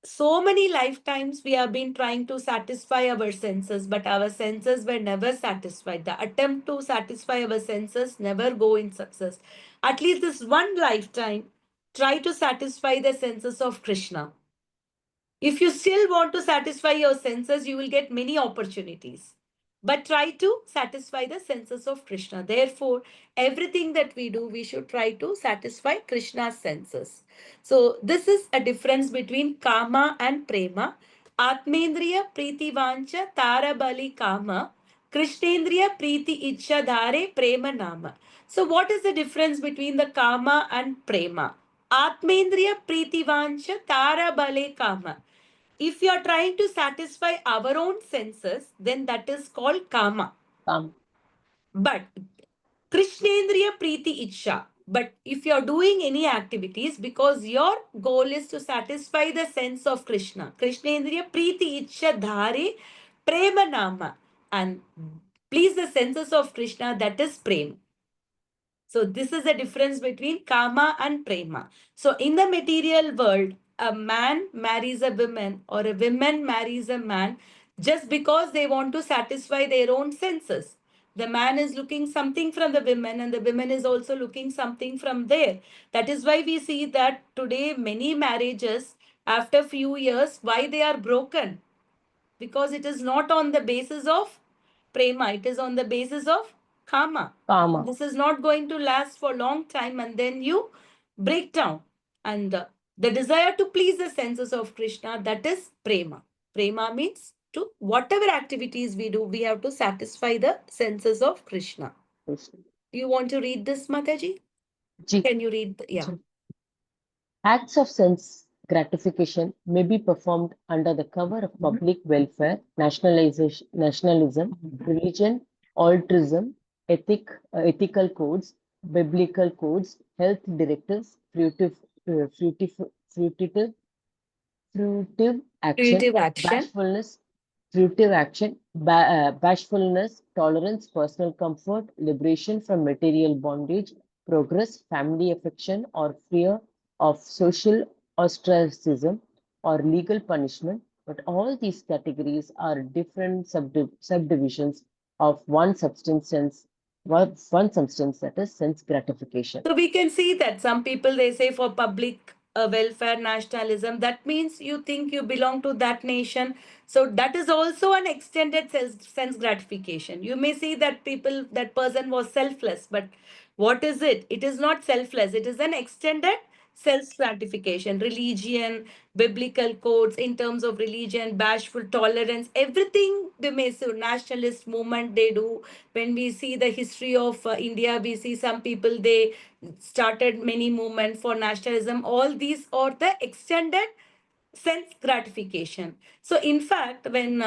So many lifetimes we have been trying to satisfy our senses, but our senses were never satisfied. The attempt to satisfy our senses never go in success. At least this one lifetime, try to satisfy the senses of Krishna. If you still want to satisfy your senses, you will get many opportunities. But try to satisfy the senses of Krishna. Therefore, everything that we do, we should try to satisfy Krishna's senses. So, this is a difference between kama and prema. Atmendriya priti vancha tarabali kama. Krishnendriya priti ichcha dhare prema nama. So, what is the difference between the kama and prema? Atmendriya priti vancha tarabale kama. If you are trying to satisfy our own senses, then that is called kama. But Krishnendriya Preeti Ichha. But if you are doing any activities because your goal is to satisfy the sense of Krishna, Krishnendriya Preeti Ichha Dhare Prema Nama, and please the senses of Krishna, that is Prem. So this is the difference between kama and prema. So in the material world, a man marries a woman or a woman marries a man just because they want to satisfy their own senses. The man is looking something from the women and the woman is also looking something from there. That is why we see that today many marriages after few years, why they are broken? Because it is not on the basis of prema, it is on the basis of kama. This is not going to last for a long time and then you break down. And the desire to please the senses of Krishna, that is prema. Prema means to whatever activities we do, we have to satisfy the senses of Krishna. You want to read this, Mataji? Can you read? Yeah. Acts of sense gratification may be performed under the cover of public welfare, nationalism, religion, altruism, ethical codes, biblical codes, health directives, fruitive action, Creative action. bashfulness, tolerance, personal comfort, liberation from material bondage, progress, family affection, or fear of social ostracism or legal punishment. But all these categories are different subdivisions of one substance, that is sense gratification. So we can see that some people, they say for public welfare nationalism, that means you think you belong to that nation. So that is also an extended sense gratification. You may see that that person was selfless, but what is it? It is not selfless. It is an extended self gratification. Religion, biblical codes in terms of religion, bashful tolerance, everything we may see. Nationalist movement they do. When we see the history of India, we see some people, they started many movements for nationalism. All these are the extended sense gratification. So in fact, when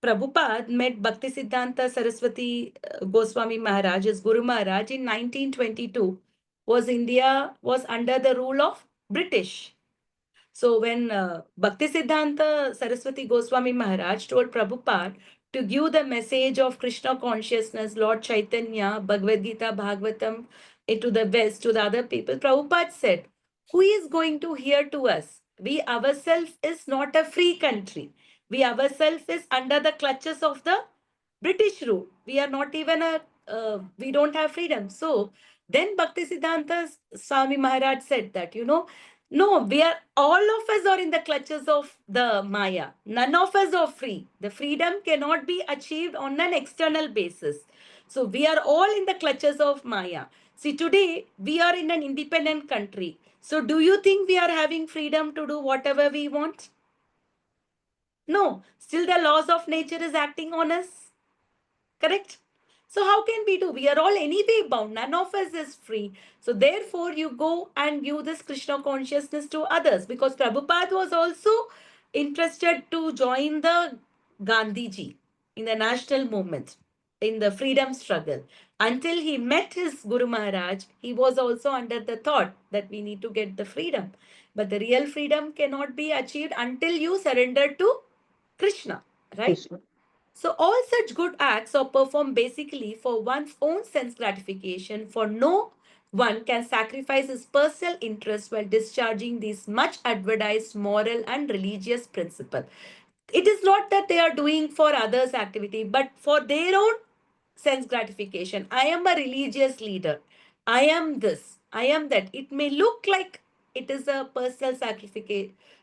Prabhupada met Bhakti Siddhanta Saraswati Goswami Maharaj, his Guru Maharaj, in 1922, India was under the rule of British. So when Bhakti Siddhanta Saraswati Goswami Maharaj told Prabhupada to give the message of Krishna consciousness, Lord Chaitanya, Bhagavad Gita, Bhagavatam, to the West, to the other people, Prabhupada said, who is going to hear to us? We ourselves is not a free country. We ourselves is under the clutches of the British rule. We are not even we don't have freedom. So then Bhakti Siddhanta Swami Maharaj said that, no, we are, all of us are in the clutches of the Maya. None of us are free. The freedom cannot be achieved on an external basis. So we are all in the clutches of Maya. See, today we are in an independent country. So do you think we are having freedom to do whatever we want? No, still the laws of nature is acting on us. Correct? So how can we do? We are all anyway bound. None of us is free. So therefore, you go and give this Krishna consciousness to others, because Prabhupada was also interested to join the Gandhiji in the national movement, in the freedom struggle. Until he met his Guru Maharaj, he was also under the thought that we need to get the freedom. But the real freedom cannot be achieved until you surrender to Krishna, right? Krishna. So, all such good acts are performed basically for one's own sense gratification, for no one can sacrifice his personal interest while discharging these much advertised moral and religious principle. It is not that they are doing for others' activity, but for their own sense gratification. I am a religious leader. I am this. I am that. It may look like it is a personal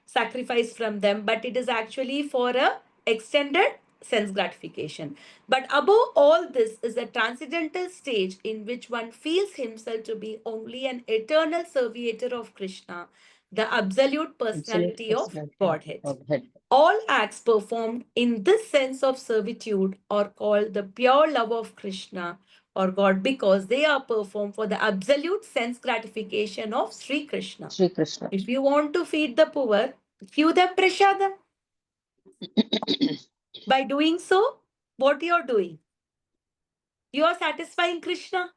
sacrifice from them, but it is actually for a extended sense gratification. But above all this is a transcendental stage in which one feels himself to be only an eternal servitor of Krishna, the absolute Absolute personality of personality of Godhead. Godhead. All acts performed in this sense of servitude are called the pure love of Krishna or God, because they are performed for the absolute sense gratification of Sri Krishna. Sri Krishna. If you want to feed the poor, give them prashadam. By doing so, what you are doing? You are satisfying Krishna,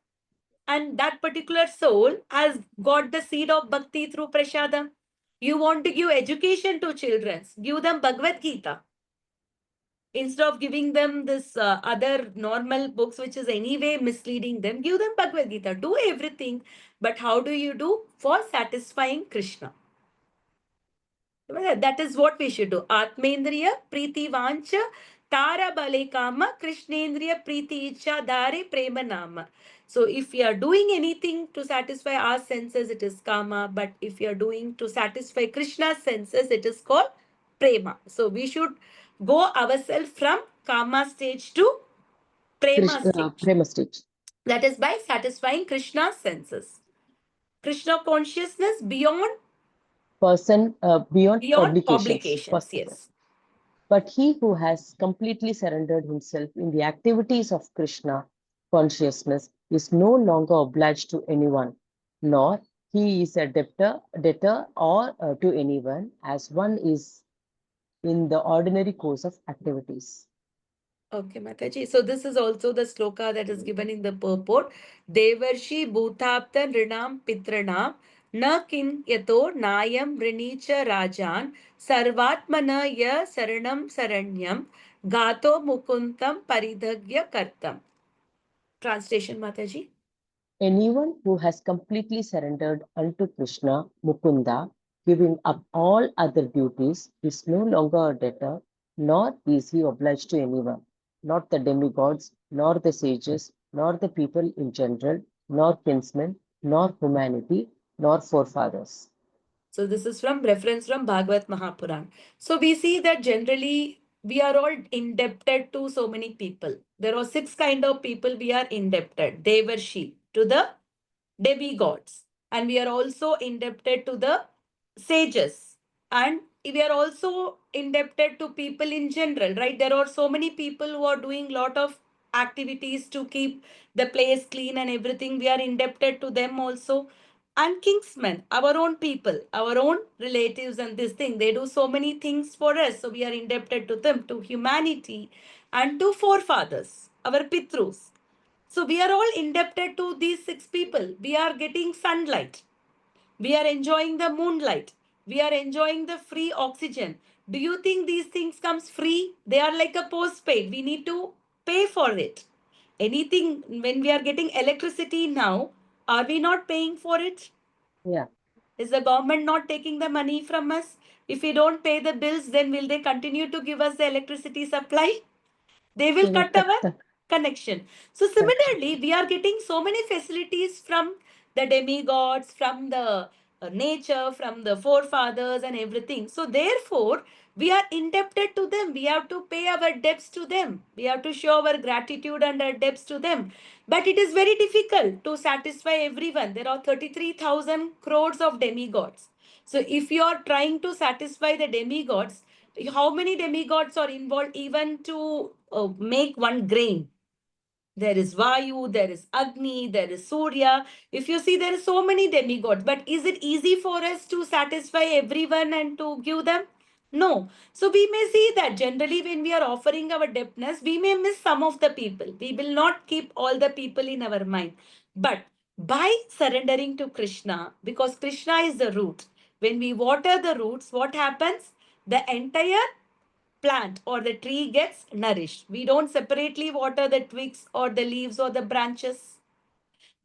and that particular soul has got the seed of bhakti through prashadam. You want to give education to children, give them Bhagavad Gita instead of giving them this other normal books which is anyway misleading them. Give them Bhagavad Gita. Do everything, but how do you do? For satisfying Krishna. That is what we should do. Atmendriya Priti Vancha Tara Bale Kama Krishnendriya Priti Icha Dare Prema Nama. So if we are doing anything to satisfy our senses, it is kama. But if you are doing to satisfy Krishna's senses, it is called prema. So we should go ourselves from kama stage to prema Krishna, stage. Prema stage. That is by satisfying Krishna's senses. Krishna consciousness Person beyond beyond obligations. obligations. First of all. Yes. But he who has completely surrendered himself in the activities of Krishna consciousness is no longer obliged to anyone, nor he is a debtor or to anyone, as one is in the ordinary course of activities. Okay, Mataji. So this is also the sloka that is given in the purport. Devarshi bhutapta nrinam pitranam na kin yato nayam rinicha rajan sarvatmana ya saranam saranyam gato mukuntam paridhagya kartam. Translation, Mataji. Anyone who has completely surrendered unto Krishna, Mukunda, giving up all other duties, is no longer a debtor, nor is he obliged to anyone, not the demigods, nor the sages, nor the people in general, nor kinsmen, nor humanity, nor forefathers. So this is from reference from Bhagavad Mahapuran. So we see that generally we are all indebted to so many people. There are six kind of people we are indebted. Devarshi to the demigods, and we are also indebted to the sages, and we are also indebted to people in general, right? There are so many people who are doing lot of activities to keep the place clean and everything. We are indebted to them also. And kingsmen, our own people, our own relatives, and this thing, they do so many things for us, so we are indebted to them, to humanity, and to forefathers, our pitrus. So we are all indebted to these six people. We are getting sunlight. We are enjoying the moonlight. We are enjoying the free oxygen. Do you think these things comes free? They are like a postpaid. We need to pay for it. Anything when we are getting electricity now, are we not paying for it? Yeah, Is the government not taking the money from us? If we don't pay the bills, then will they continue to give us the electricity supply? They will they will cut cut our the connection. So connection. similarly, we are getting so many facilities from the demigods, from the nature, from the forefathers and everything. So therefore, we are indebted to them. We have to pay our debts to them. We have to show our gratitude and our debts to them. But it is very difficult to satisfy everyone. There are 33,000 crores of demigods. So if you are trying to satisfy the demigods, how many demigods are involved even to make one grain? There is Vayu, there is Agni, there is Surya. If you see, there are so many demigods. But is it easy for us to satisfy everyone and to give them? No. So we may see that generally when we are offering our debtness, we may miss some of the people. We will not keep all the people in our mind. But by surrendering to Krishna, because Krishna is the root, when we water the roots, what happens? The entire plant or the tree gets nourished. We don't separately water the twigs or the leaves or the branches.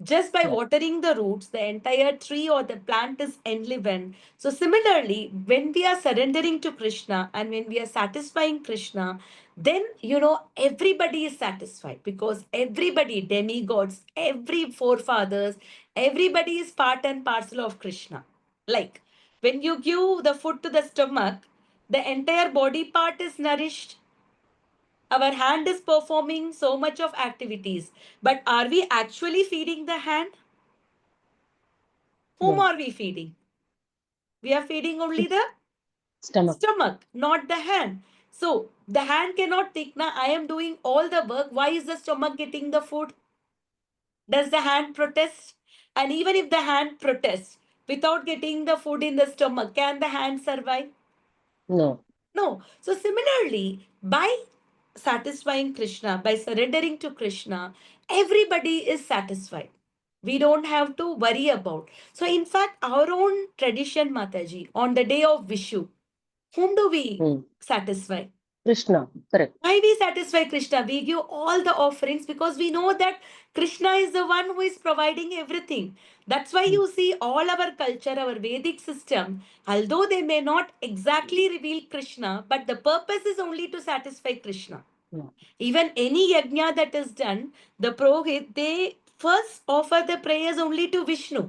Just by Yeah. watering the roots, the entire tree or the plant is enlivened. So, similarly, when we are surrendering to Krishna and when we are satisfying Krishna, then everybody is satisfied because everybody, demigods, every forefathers, everybody is part and parcel of Krishna. Like when you give the food to the stomach, the entire body part is nourished. Our hand is performing so much of activities, but are we actually feeding the hand? Whom No. are we feeding? We are feeding only the Stomach. stomach, not the hand. So the hand cannot think, now I am doing all the work. Why is the stomach getting the food? Does the hand protest? And even if the hand protests without getting the food in the stomach, can the hand survive? No. No. So similarly, by satisfying Krishna, by surrendering to Krishna, everybody is satisfied. We don't have to worry about. So in fact, our own tradition, Mataji, on the day of Vishu, whom do we Hmm. satisfy? Krishna. Correct. Why we satisfy Krishna? We give all the offerings because we know that Krishna is the one who is providing everything. That's why Hmm. you see all our culture, our Vedic system, although they may not exactly reveal Krishna, but the purpose is only to satisfy Krishna. Yeah. Even any yajna that is done, the Purohit, they first offer the prayers only to Vishnu.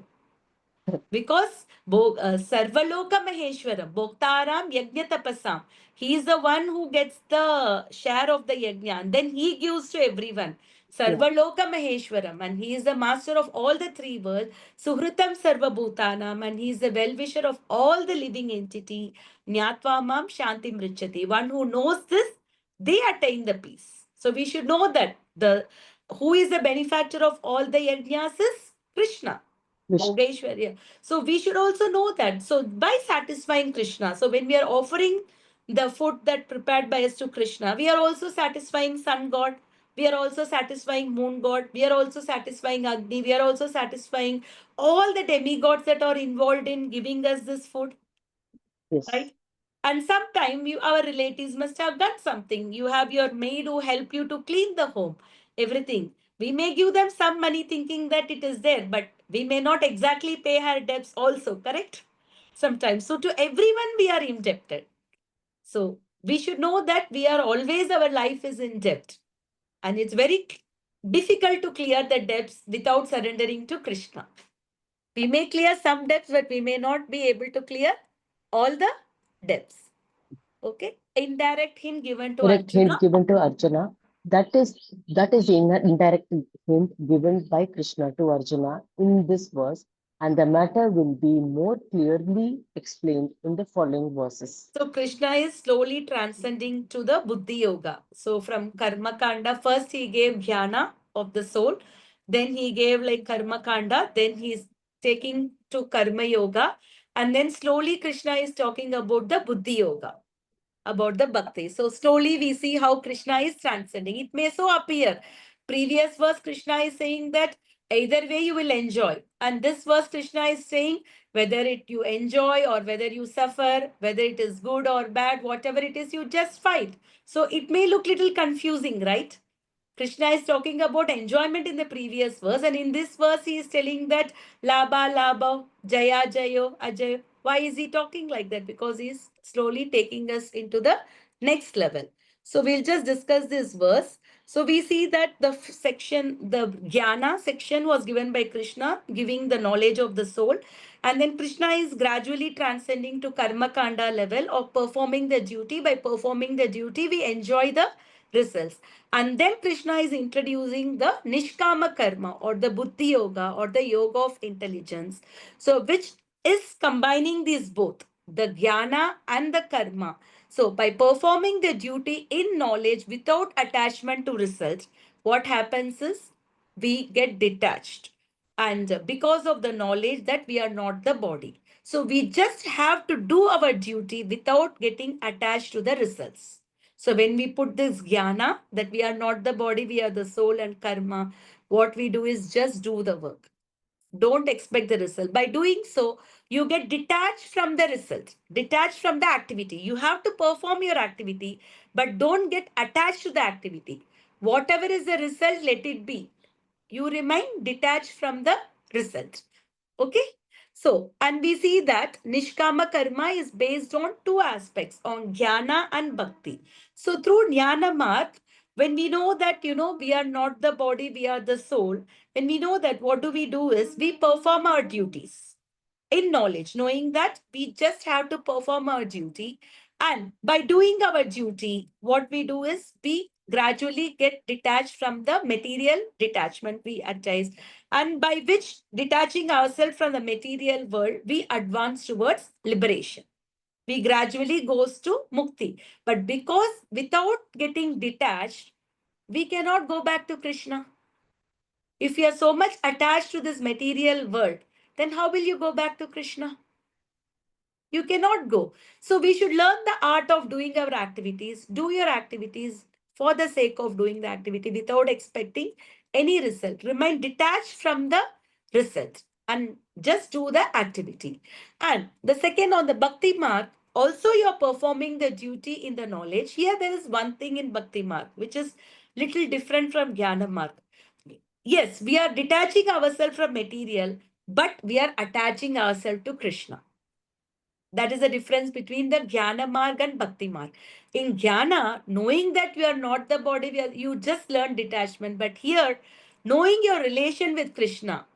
Correct. Because Sarvaloka Maheshwaram, Bhoktaram Yajna Tapasam, he is the one who gets the share of the yajna and then he gives to everyone. Yeah. Sarvaloka Maheshwaram, and he is the master of all the three worlds. Suhritam Sarvabhutanam, and he is the well wisher of all the living entity. Nyatva Shanti Mrichati. One who knows this, they attain the peace. So we should know that the who is the benefactor of all the yajnas is Krishna. Vishnu. Bhogeshwarya. So we should also know that. So by satisfying Krishna, so when we are offering the food that prepared by us to Krishna, we are also satisfying Sun God. We are also satisfying Moon God. We are also satisfying Agni. We are also satisfying all the demigods that are involved in giving us this food, Yes. right? And sometime our relatives must have done something. You have your maid who help you to clean the home, everything. We may give them some money thinking that it is there, but we may not exactly pay her debts also, correct? Sometimes. So to everyone we are indebted. So we should know that we are always, our life is in debt. And it's very difficult to clear the debts without surrendering to Krishna. We may clear some debts, but we may not be able to clear all the debts. Okay. Indirect hint given to Direct hint Arjuna. given to Arjuna. That is the indirect hint given by Krishna to Arjuna in this verse, and the matter will be more clearly explained in the following verses. So Krishna is slowly transcending to the Buddhi Yoga. So from Karma Kanda, first he gave Jnana of the soul, then he gave like Karma Kanda, then he's taking to Karma Yoga, and then slowly Krishna is talking about the Buddhi Yoga, about the bhakti. So slowly we see how Krishna is transcending. It may so appear. Previous verse, Krishna is saying that either way you will enjoy. And this verse, Krishna is saying whether it you enjoy or whether you suffer, whether it is good or bad, whatever it is, you just fight. So it may look little confusing, right? Krishna is talking about enjoyment in the previous verse, and in this verse, he is telling that Labha, Labha, Jaya, Jayo, Ajay. Why is he talking like that? Because he is slowly taking us into the next level. So we'll just discuss this verse. So we see that the Jnana section was given by Krishna, giving the knowledge of the soul. And then Krishna is gradually transcending to Karma Kanda level of performing the duty. By performing the duty, we enjoy the results. And then Krishna is introducing the Nishkama Karma or the Buddhi Yoga or the Yoga of Intelligence. So, which is combining these both, the Jnana and the Karma. So, by performing the duty in knowledge without attachment to result, what happens is we get detached. And because of the knowledge that we are not the body. So, we just have to do our duty without getting attached to the results. So, when we put this jnana that we are not the body, we are the soul and karma, what we do is just do the work. Don't expect the result. By doing so, you get detached from the result, detached from the activity. You have to perform your activity, but don't get attached to the activity. Whatever is the result, let it be. You remain detached from the result. Okay? So, and we see that Nishkama Karma is based on two aspects, on Jnana and Bhakti. So, through Jnana Marg, when we know that, we are not the body, we are the soul, when we know that, what do is we perform our duties in knowledge, knowing that we just have to perform our duty. And by doing our duty, what we do is we gradually get detached from the material detachment we advertise, and by which detaching ourselves from the material world, we advance towards liberation. We gradually goes to mukti. But because without getting detached, we cannot go back to Krishna. If you are so much attached to this material world, then how will you go back to Krishna? You cannot go. So we should learn the art of doing our activities. Do your activities for the sake of doing the activity without expecting any result. Remain detached from the result and just do the activity. And the second, on the Bhakti Marg, also you're performing the duty in the knowledge. Here there is one thing in Bhakti Marg which is little different from Jnana Marg. Yes, we are detaching ourselves from material, but we are attaching ourselves to Krishna. That is the difference between the Jnana Marg and Bhakti Marg. In Jnana, knowing that you are not the body, you just learn detachment. But here, knowing your relation with Krishna,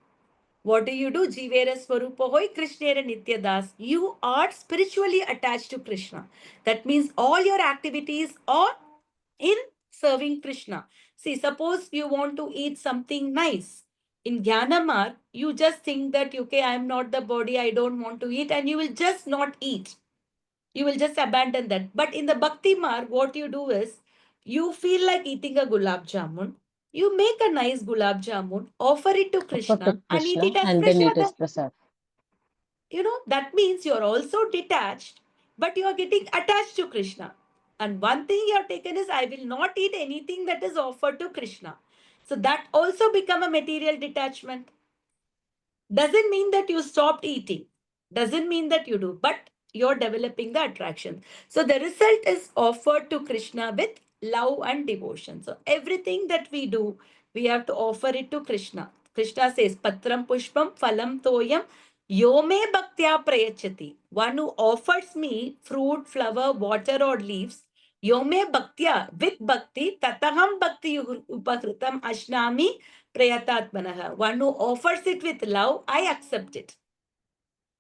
what do? Jivera Swarupa Hoy Krishnera Nitya Das. You are spiritually attached to Krishna. That means all your activities are in serving Krishna. See, suppose you want to eat something nice. In Jnanamar, you just think that, okay, I am not the body, I don't want to eat, and you will just not eat. You will just abandon that. But in the Bhakti Marg, what you do is, you feel like eating a gulab jamun. You make a nice gulab jamun, offer it to Offer to Krishna, and eat Krishna it as and then it is prasada. prasad. That means you're also detached, but you're getting attached to Krishna. And one thing you have taken is, I will not eat anything that is offered to Krishna. So that also become a material detachment. Doesn't mean that you stopped eating. Doesn't mean that you do, but you're developing the attraction. So the result is offered to Krishna with love and devotion. So everything that we do, we have to offer it to Krishna. Krishna says, Patram Pushpam Phalam Toyam Yome Bhaktya Prayachati. One who offers me fruit, flower, water, or leaves, Yome Bhaktya, with Bhakti, Tataham Bhakti Upakritam Ashnami Prayatatmanaha. One who offers it with love, I accept it.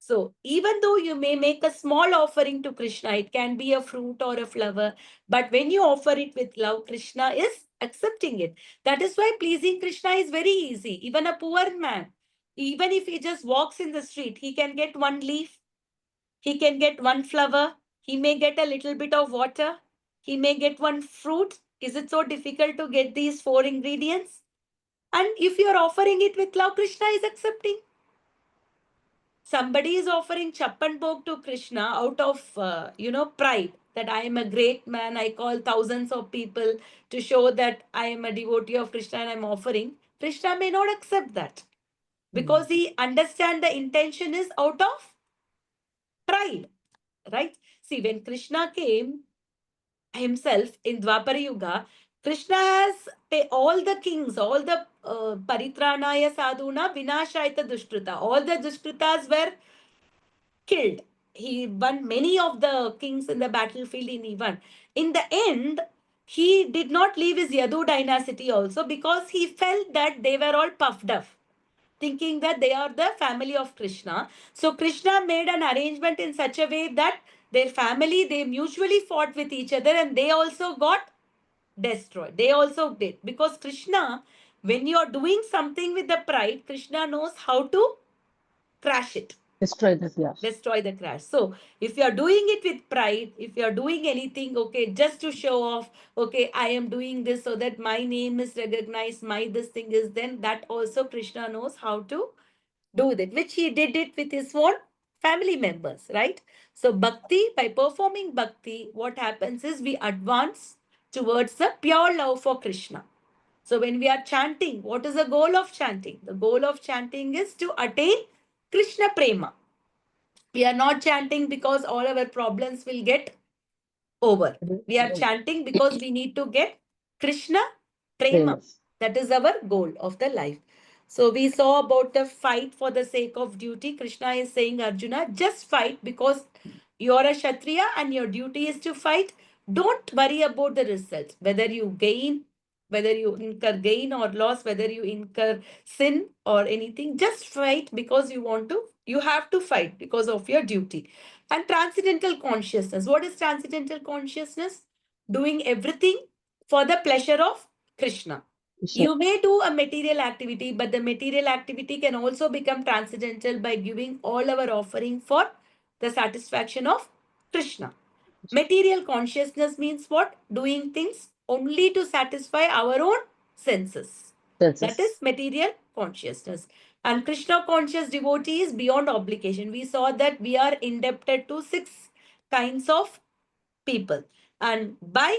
So even though you may make a small offering to Krishna, it can be a fruit or a flower, but when you offer it with love, Krishna is accepting it. That is why pleasing Krishna is very easy. Even a poor man, even if he just walks in the street, he can get one leaf, he can get one flower, he may get a little bit of water, he may get one fruit. Is it so difficult to get these four ingredients? And if you are offering it with love, Krishna is accepting. Somebody is offering chappan bhog to Krishna out of, pride that I am a great man. I call thousands of people to show that I am a devotee of Krishna and I'm offering. Krishna may not accept that because he understand the intention is out of pride, right? See, when Krishna came himself in Dwapara Yuga, Krishna has all the kings, all the Paritranaya Sadhuna, Vinashayata Dushkrita. All the Dushkritas were killed. He won many of the kings in the battlefield in Ivan. In the end, he did not leave his Yadu dynasty also because he felt that they were all puffed up, thinking that they are the family of Krishna. So Krishna made an arrangement in such a way that their family, they mutually fought with each other and they also got destroyed. They also did. Because Krishna, when you are doing something with the pride, Krishna knows how to crash it. Destroy this, yeah. Destroy the crash. So if you are doing it with pride, if you are doing anything, okay, just to show off, okay, I am doing this so that my name is recognized, my this thing is, then that also Krishna knows how to do that, which he did it with his own family members, right? So bhakti, by performing bhakti, what happens is we advance towards the pure love for Krishna. So when we are chanting, what is the goal of chanting? The goal of chanting is to attain Krishna prema. We are not chanting because all our problems will get over. We are chanting because we need to get Krishna prema. Famous. That is our goal of the life. So we saw about the fight for the sake of duty. Krishna is saying, Arjuna, just fight because you're a Kshatriya and your duty is to fight. Don't worry about the results, whether you gain, whether you incur gain or loss, whether you incur sin or anything. Just fight because you want to. You have to fight because of your duty. And transcendental consciousness. What is transcendental consciousness? Doing everything for the pleasure of Krishna. Krishna. You may do a material activity, but the material activity can also become transcendental by giving all our offering for the satisfaction of Krishna. Material consciousness means what? Doing things only to satisfy our own senses. That is Senses. material consciousness. And Krishna conscious devotee is beyond obligation. We saw that we are indebted to 6 kinds of people. And by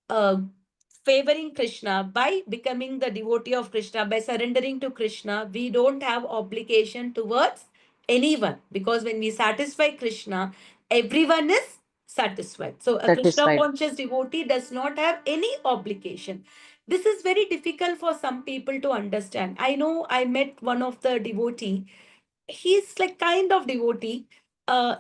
uh, favoring Krishna, by becoming the devotee of Krishna, by surrendering to Krishna, we don't have obligation towards anyone, because when we satisfy Krishna, everyone is satisfied. So a Krishna Satisfied. conscious devotee does not have any obligation. This is very difficult for some people to understand. I know I met one of the devotee. He's like kind of devotee.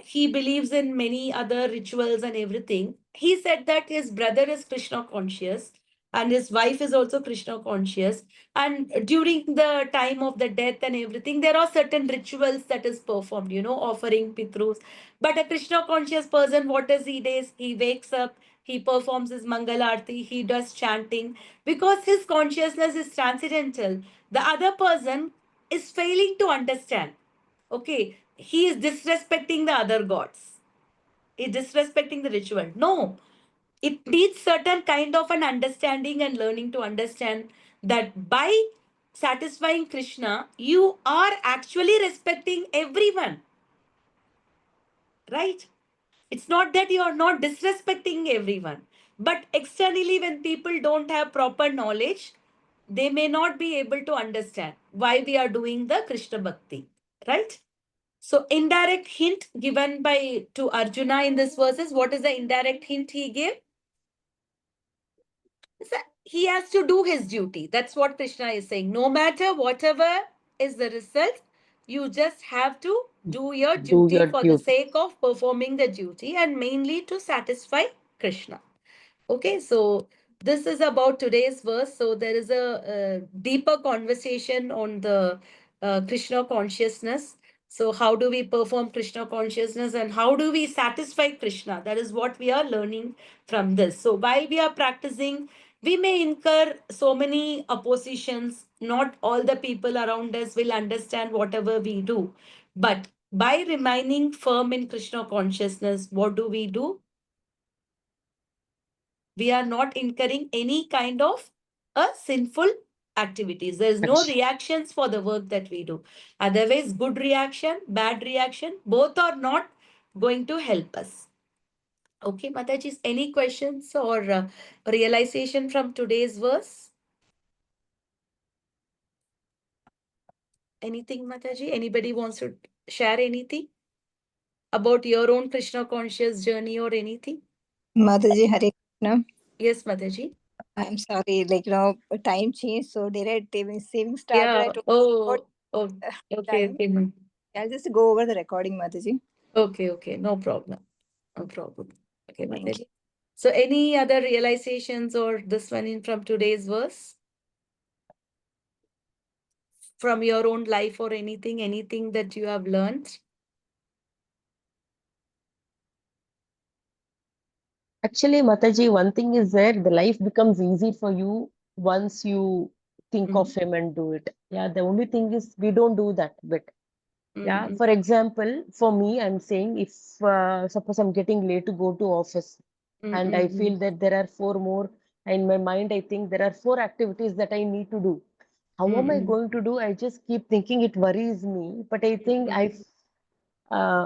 He believes in many other rituals and everything. He said that his brother is Krishna conscious and his wife is also Krishna conscious. And during the time of the death and everything, there are certain rituals that is performed, offering pitrus. But a Krishna conscious person, what does he do? He wakes up, he performs his Mangalarti, he does chanting because his consciousness is transcendental. The other person is failing to understand. Okay, he is disrespecting the other gods. He is disrespecting the ritual. No, it needs certain kind of an understanding and learning to understand that by satisfying Krishna, you are actually respecting everyone, right? It's not that you are not disrespecting everyone, but externally, when people don't have proper knowledge, they may not be able to understand why we are doing the Krishna Bhakti, right? So indirect hint given by to Arjuna in this verses. What is the indirect hint he gave? Is that he has to do his duty. That's what Krishna is saying. No matter whatever is the result, you just have to do your Do duty your for the duty. sake of performing the duty and mainly to satisfy Krishna. Okay, so this is about today's verse. So there is a deeper conversation on the Krishna consciousness. So how do we perform Krishna consciousness and how do we satisfy Krishna? That is what we are learning from this. So while we are practicing, we may incur so many oppositions. Not all the people around us will understand whatever we do. But by remaining firm in Krishna consciousness, what do? We are not incurring any kind of a sinful activities. There is no Action. reactions for the work that we do. Otherwise, good reaction, bad reaction, both are not going to help us. Okay, Mataji, any questions or realization from today's verse? Anything, Mataji? Anybody wants to share anything about your own Krishna conscious journey or anything? Mataji, Hare Krishna. Yes, Mataji. I'm sorry, time changed, so direct saving started Yeah. at Oh, okay, time. okay. Ma'am. I'll just go over the recording, Mataji. Okay, no problem. No problem. Okay, Thank Mataji. you. So any other realizations or this one in from today's verse? From your own life or anything that you have learned? Actually, Mataji, one thing is there, the life becomes easy for you once you think of him and do it. Yeah, the only thing is we don't do that bit. Yeah, for example, for me, I'm saying if suppose I'm getting late to go to office and I feel that there are four more, in my mind, I think there are four activities that I need to do. How am I going to do? I just keep thinking it worries me, but I think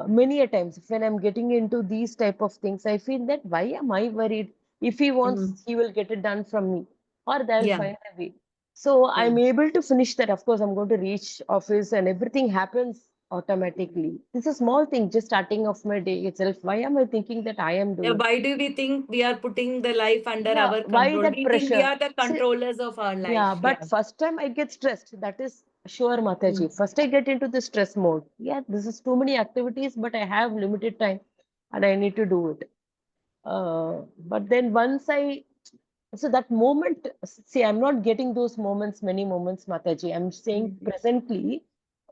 many a times when I'm getting into these type of things, I feel that why am I worried? If he wants, he will get it done from me, or they'll Yeah, find a way. So yeah. I'm able to finish that. Of course, I'm going to reach office and everything happens automatically. It's a small thing, just starting off my day itself. Why am I thinking that I am Yeah, doing? why do we think we are putting the life under Yeah, our why control? that We think we pressure? are the See, controllers of our yeah, life. but Yeah. first time I get stressed. That is sure, Mm. Mataji. First I get into the stress mode. Yeah, this is too many activities, but I have limited time and I need to do it. But then once so that moment, see, I'm not getting those moments, many moments, Mataji. I'm saying Mm. presently,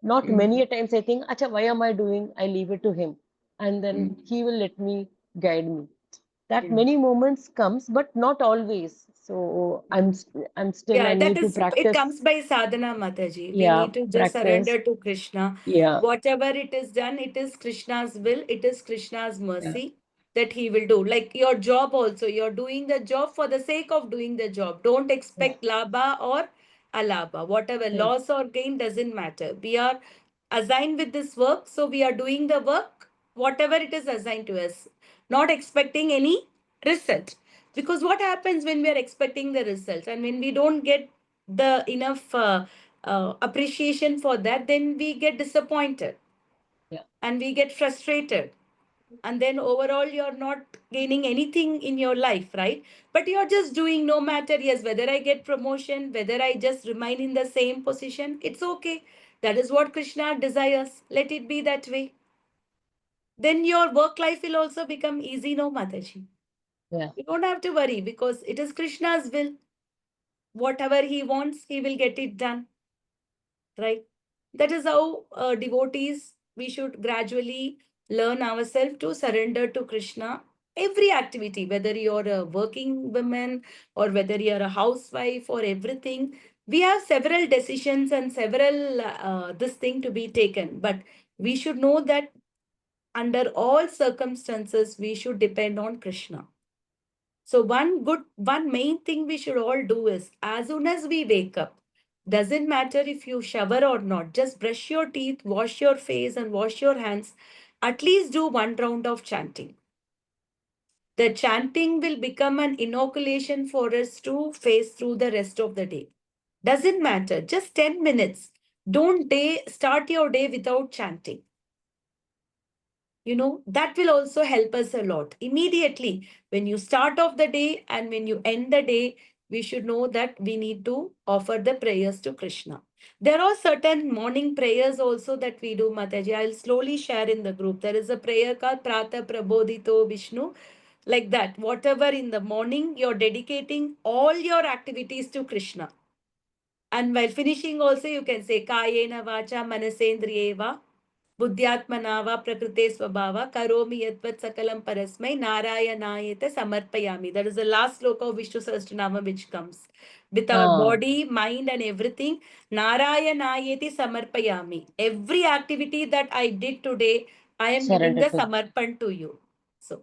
not Mm. many a times I think, Acha, why am I doing? I leave it to him. And then Mm. he will let me guide me. That Yeah. many moments comes, but not always. So I'm still, I Yeah, that need to is, it practice. comes by sadhana, Mataji. We Yeah, need to just practice. surrender to Krishna. Yeah, Whatever it is done, it is Krishna's will, it is Krishna's yeah, mercy that he will do. Like your job also, you're doing the job for the sake of doing the job. Don't yeah, expect labha or alabha. Whatever, yeah, loss or gain doesn't matter. We are assigned with this work, so we are doing the work, whatever it is assigned to us, not expecting any result. Because what happens when we are expecting the results and when we don't get the enough appreciation for that, then we get disappointed yeah, and we get frustrated, and then overall you're not gaining anything in your life, right? But you're just doing, no matter, yes, whether I get promotion, whether I just remain in the same position, it's okay. That is what Krishna desires, let it be that way. Then your work life will also become easy, no, Mataji? yeah, You don't have to worry because it is Krishna's will. Whatever he wants, he will get it done, right? That is how devotees, we should gradually learn ourselves to surrender to Krishna. Every activity, whether you're a working woman or whether you're a housewife or everything, we have several decisions and several this thing to be taken. But we should know that under all circumstances, we should depend on Krishna. So one main thing we should all do is as soon as we wake up, doesn't matter if you shower or not, just brush your teeth, wash your face and wash your hands. At least do one round of chanting. The chanting will become an inoculation for us to face through the rest of the day. Doesn't matter, just 10 minutes. Don't start your day without chanting. That will also help us a lot immediately when you start off the day and when you end the day. We should know that we need to offer the prayers to Krishna. There are certain morning prayers also that we do, Mataji. I'll slowly share in the group. There is a prayer called Prata Prabodhito Vishnu, like that. Whatever in the morning, you're dedicating all your activities to Krishna. And while finishing also, you can say Kayena Vacha Manasendriyeva Buddhyatmana va prakrite swabhava karomi yatvat sakalam parasmai narayanayete samarpayami. That is the last sloka of Vishnu Sahasranama which comes. With our ah, body, mind and everything, narayanayeti samarpayami. Every activity that I did today, I am giving surrender the to. samarpan to you. So,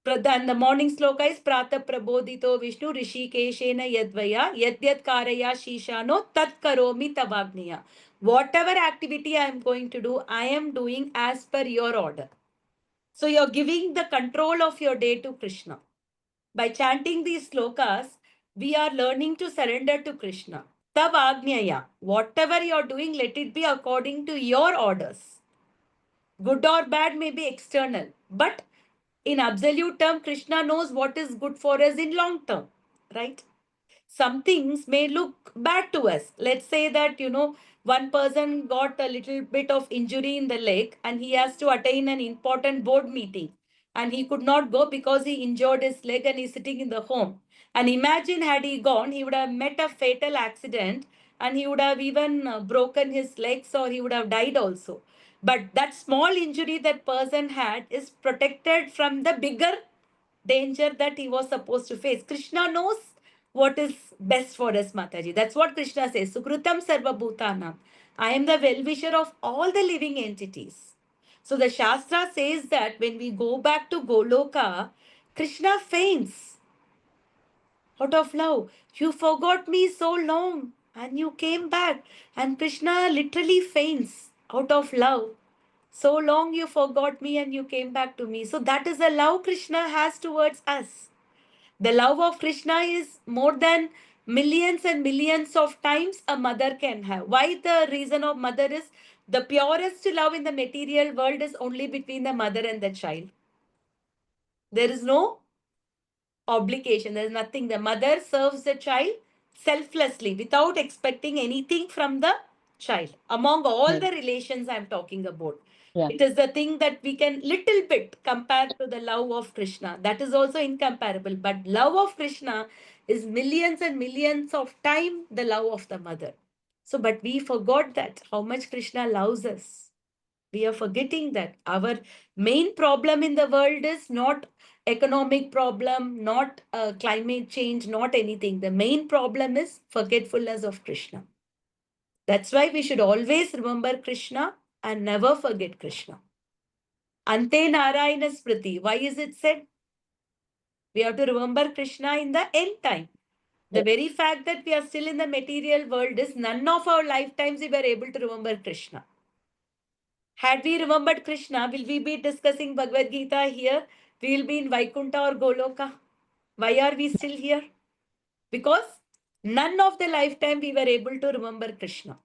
and the morning sloka is Prata Prabodhito Vishnu Rishikeshena Yadvaya Yadyat Karaya Shishano Tat Karomi Tavagniya. Whatever activity I am going to do, I am doing as per your order. So you're giving the control of your day to Krishna. By chanting these slokas, we are learning to surrender to Krishna. Tavagnyaya. Whatever you're doing, let it be according to your orders. Good or bad may be external, but in absolute term, Krishna knows what is good for us in long term, right? Some things may look bad to us. Let's say that, one person got a little bit of injury in the leg and he has to attend an important board meeting and he could not go because he injured his leg and he's sitting in the home. And imagine had he gone, he would have met a fatal accident and he would have even broken his legs or he would have died also. But that small injury that person had is protected from the bigger danger that he was supposed to face. Krishna knows what is best for us, Mataji. That's what Krishna says. Sukrutam Sarva Bhutanam. I am the well-wisher of all the living entities. So the Shastra says that when we go back to Goloka, Krishna faints out of love. You forgot me so long and you came back. And Krishna literally faints out of love. So long you forgot me and you came back to me. So that is the love Krishna has towards us. The love of Krishna is more than millions and millions of times a mother can have. Why the reason of mother is the purest love in the material world is only between the mother and the child. There is no obligation. There is nothing. The mother serves the child selflessly without expecting anything from the child. Among all the relations I'm talking about, Yeah. it is the thing that we can little bit compare to the love of Krishna. That is also incomparable. But love of Krishna is millions and millions of time the love of the mother. So, but we forgot that how much Krishna loves us. We are forgetting that our main problem in the world is not economic problem, not climate change, not anything. The main problem is forgetfulness of Krishna. That's why we should always remember Krishna and never forget Krishna. Ante Narayana Smriti. Why is it said? We have to remember Krishna in the end time. The very fact that we are still in the material world is none of our lifetimes we were able to remember Krishna. Had we remembered Krishna, will we be discussing Bhagavad Gita here? We will be in Vaikuntha or Goloka. Why are we still here? Because none of the lifetime we were able to remember Krishna.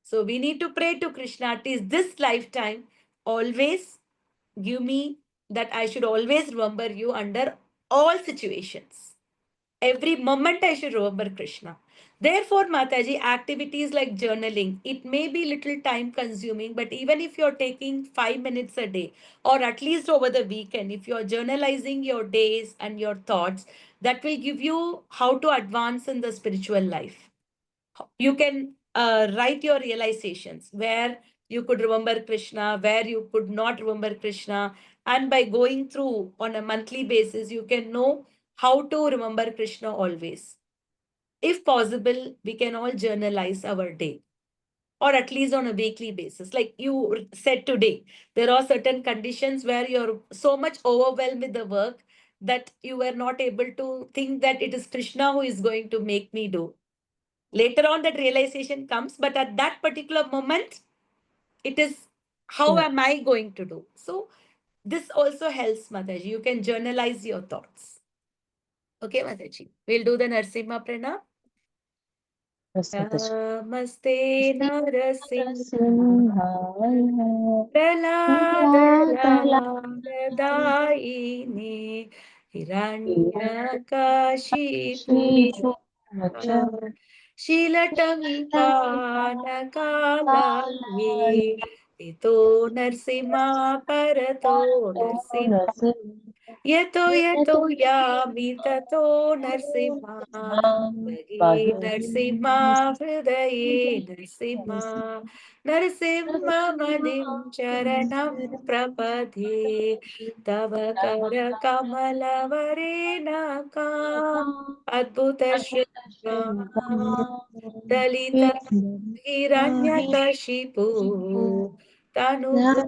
So we need to pray to Krishna, at least this lifetime, always give me that I should always remember you under all situations. Every moment I should remember Krishna. Therefore, Mataji, activities like journaling, it may be little time consuming, but even if you're taking 5 minutes a day, or at least over the weekend, if you're journalizing your days and your thoughts, that will give you how to advance in the spiritual life. You can write your realizations where you could remember Krishna, where you could not remember Krishna. And by going through on a monthly basis, you can know how to remember Krishna always. If possible, we can all journalize our day, or at least on a weekly basis. Like you said today, there are certain conditions where you're so much overwhelmed with the work that you were not able to think that it is Krishna who is going to make me do. Later on, that realization comes, but at that particular moment, it is how am I going to do? So, this also helps, Mataji. You can journalize your thoughts. Okay, Mataji. We'll do the Narsimha Pranam. Yes, Mataji. Namaste Narasimha Praladayine Hiranyakashipu Shilatamkanakalaye Ito Narsimha Parato Narsimha Yato Yami Tato Narsimha Bhage Narsimha Hridaye Narsimha Narsimha Madim Charanam Prapadhe Tava Kara Kamala Varenaka Adbhuta Shri Dalita Hiranyakashipu Tanudra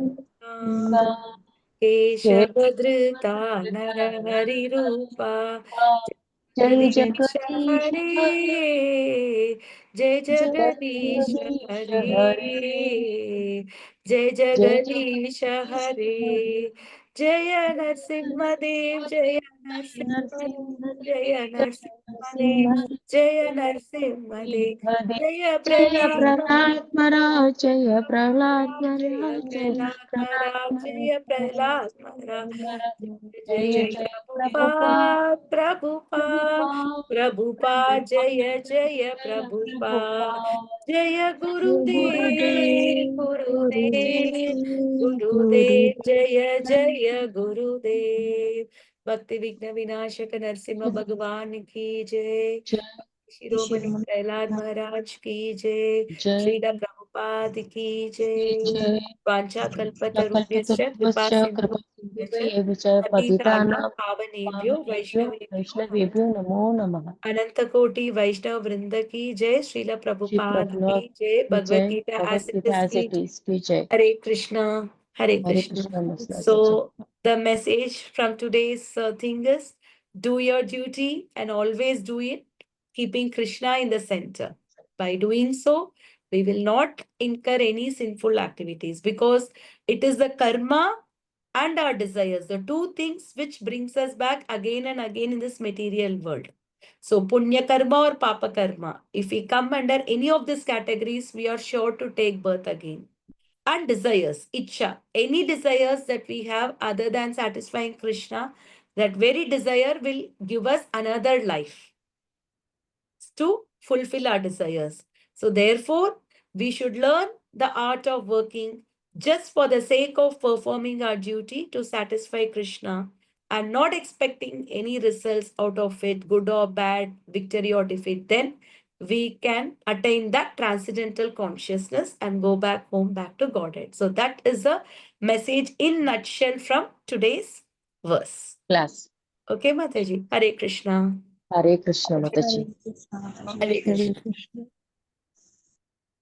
Keshavadrita Narahari Rupa Jai Jagadish Jagadish Hare Hare, Jai Jagadish Jagadish Hare Hare, Jai Jai Jagadish Jagadish Hare, Hare Jaya Narsimha Dev Jaya Narsimha Jaya Narsimha Dev Jaya Narsimha Dev Jaya Jaya Prahlad Prahlad Maharaj, Jaya Prahlad Jaya Maharaj, Jaya Prahlad Maharaj Prahlad Jaya Prahlad Maharaj Maharaj, Jaya Jaya Prabhupada, Prabhupada, Prabhupada, Prabhupada, Jaya Jaya Prabhupada, Jaya Gurudev, Gurudev, Gurudev, Gurudev, Gurudev, Jaya Jaya Gurudev. Bhakti Vigna Vinashaka Narsimha Bhagavan ki jai. Jai Shiromani Shri Prahlad Maharaj ki jai. Jai Srila Prabhupada Prabhupada ki jai. Vanchakalpatarubhyascha कल्पतरुभ्यश्च कृपासिन्धुभ्यश्च कृपासिन्धुभ्यश्च पतितानां पतितानां पावनेभ्यो पावनेभ्यो वैष्णवेभ्यो नमः। वैष्णवेभ्यो नमो नमः। अनंतकोटि वैष्णव वृंद की जय। श्रील श्री प्रभुपाद प्रभुपाद की जय। की भगवत जय, Gita Bhagavad as it Gita is as की it जय। is की जय। Hare Krishna, Hare हरे Krishna. कृष्ण मस्तक So the message from today's thing is, do your duty and always do it, keeping Krishna in the center. By doing so, we will not incur any sinful activities, because it is the karma and our desires, the two things which brings us back again and again in this material world. So punya karma or papa karma, if we come under any of these categories, we are sure to take birth again. And desires, ichha, any desires that we have other than satisfying Krishna, that very desire will give us another life to fulfill our desires. So therefore, we should learn the art of working just for the sake of performing our duty to satisfy Krishna, and not expecting any results out of it, good or bad, victory or defeat. Then we can attain that transcendental consciousness and go back home, back to Godhead. So that is the message in nutshell from today's verse. Class. Okay, Mataji. Hare Krishna. हरे कृष्ण माता जी। Hare Krishna. Hare Krishna. Krishna.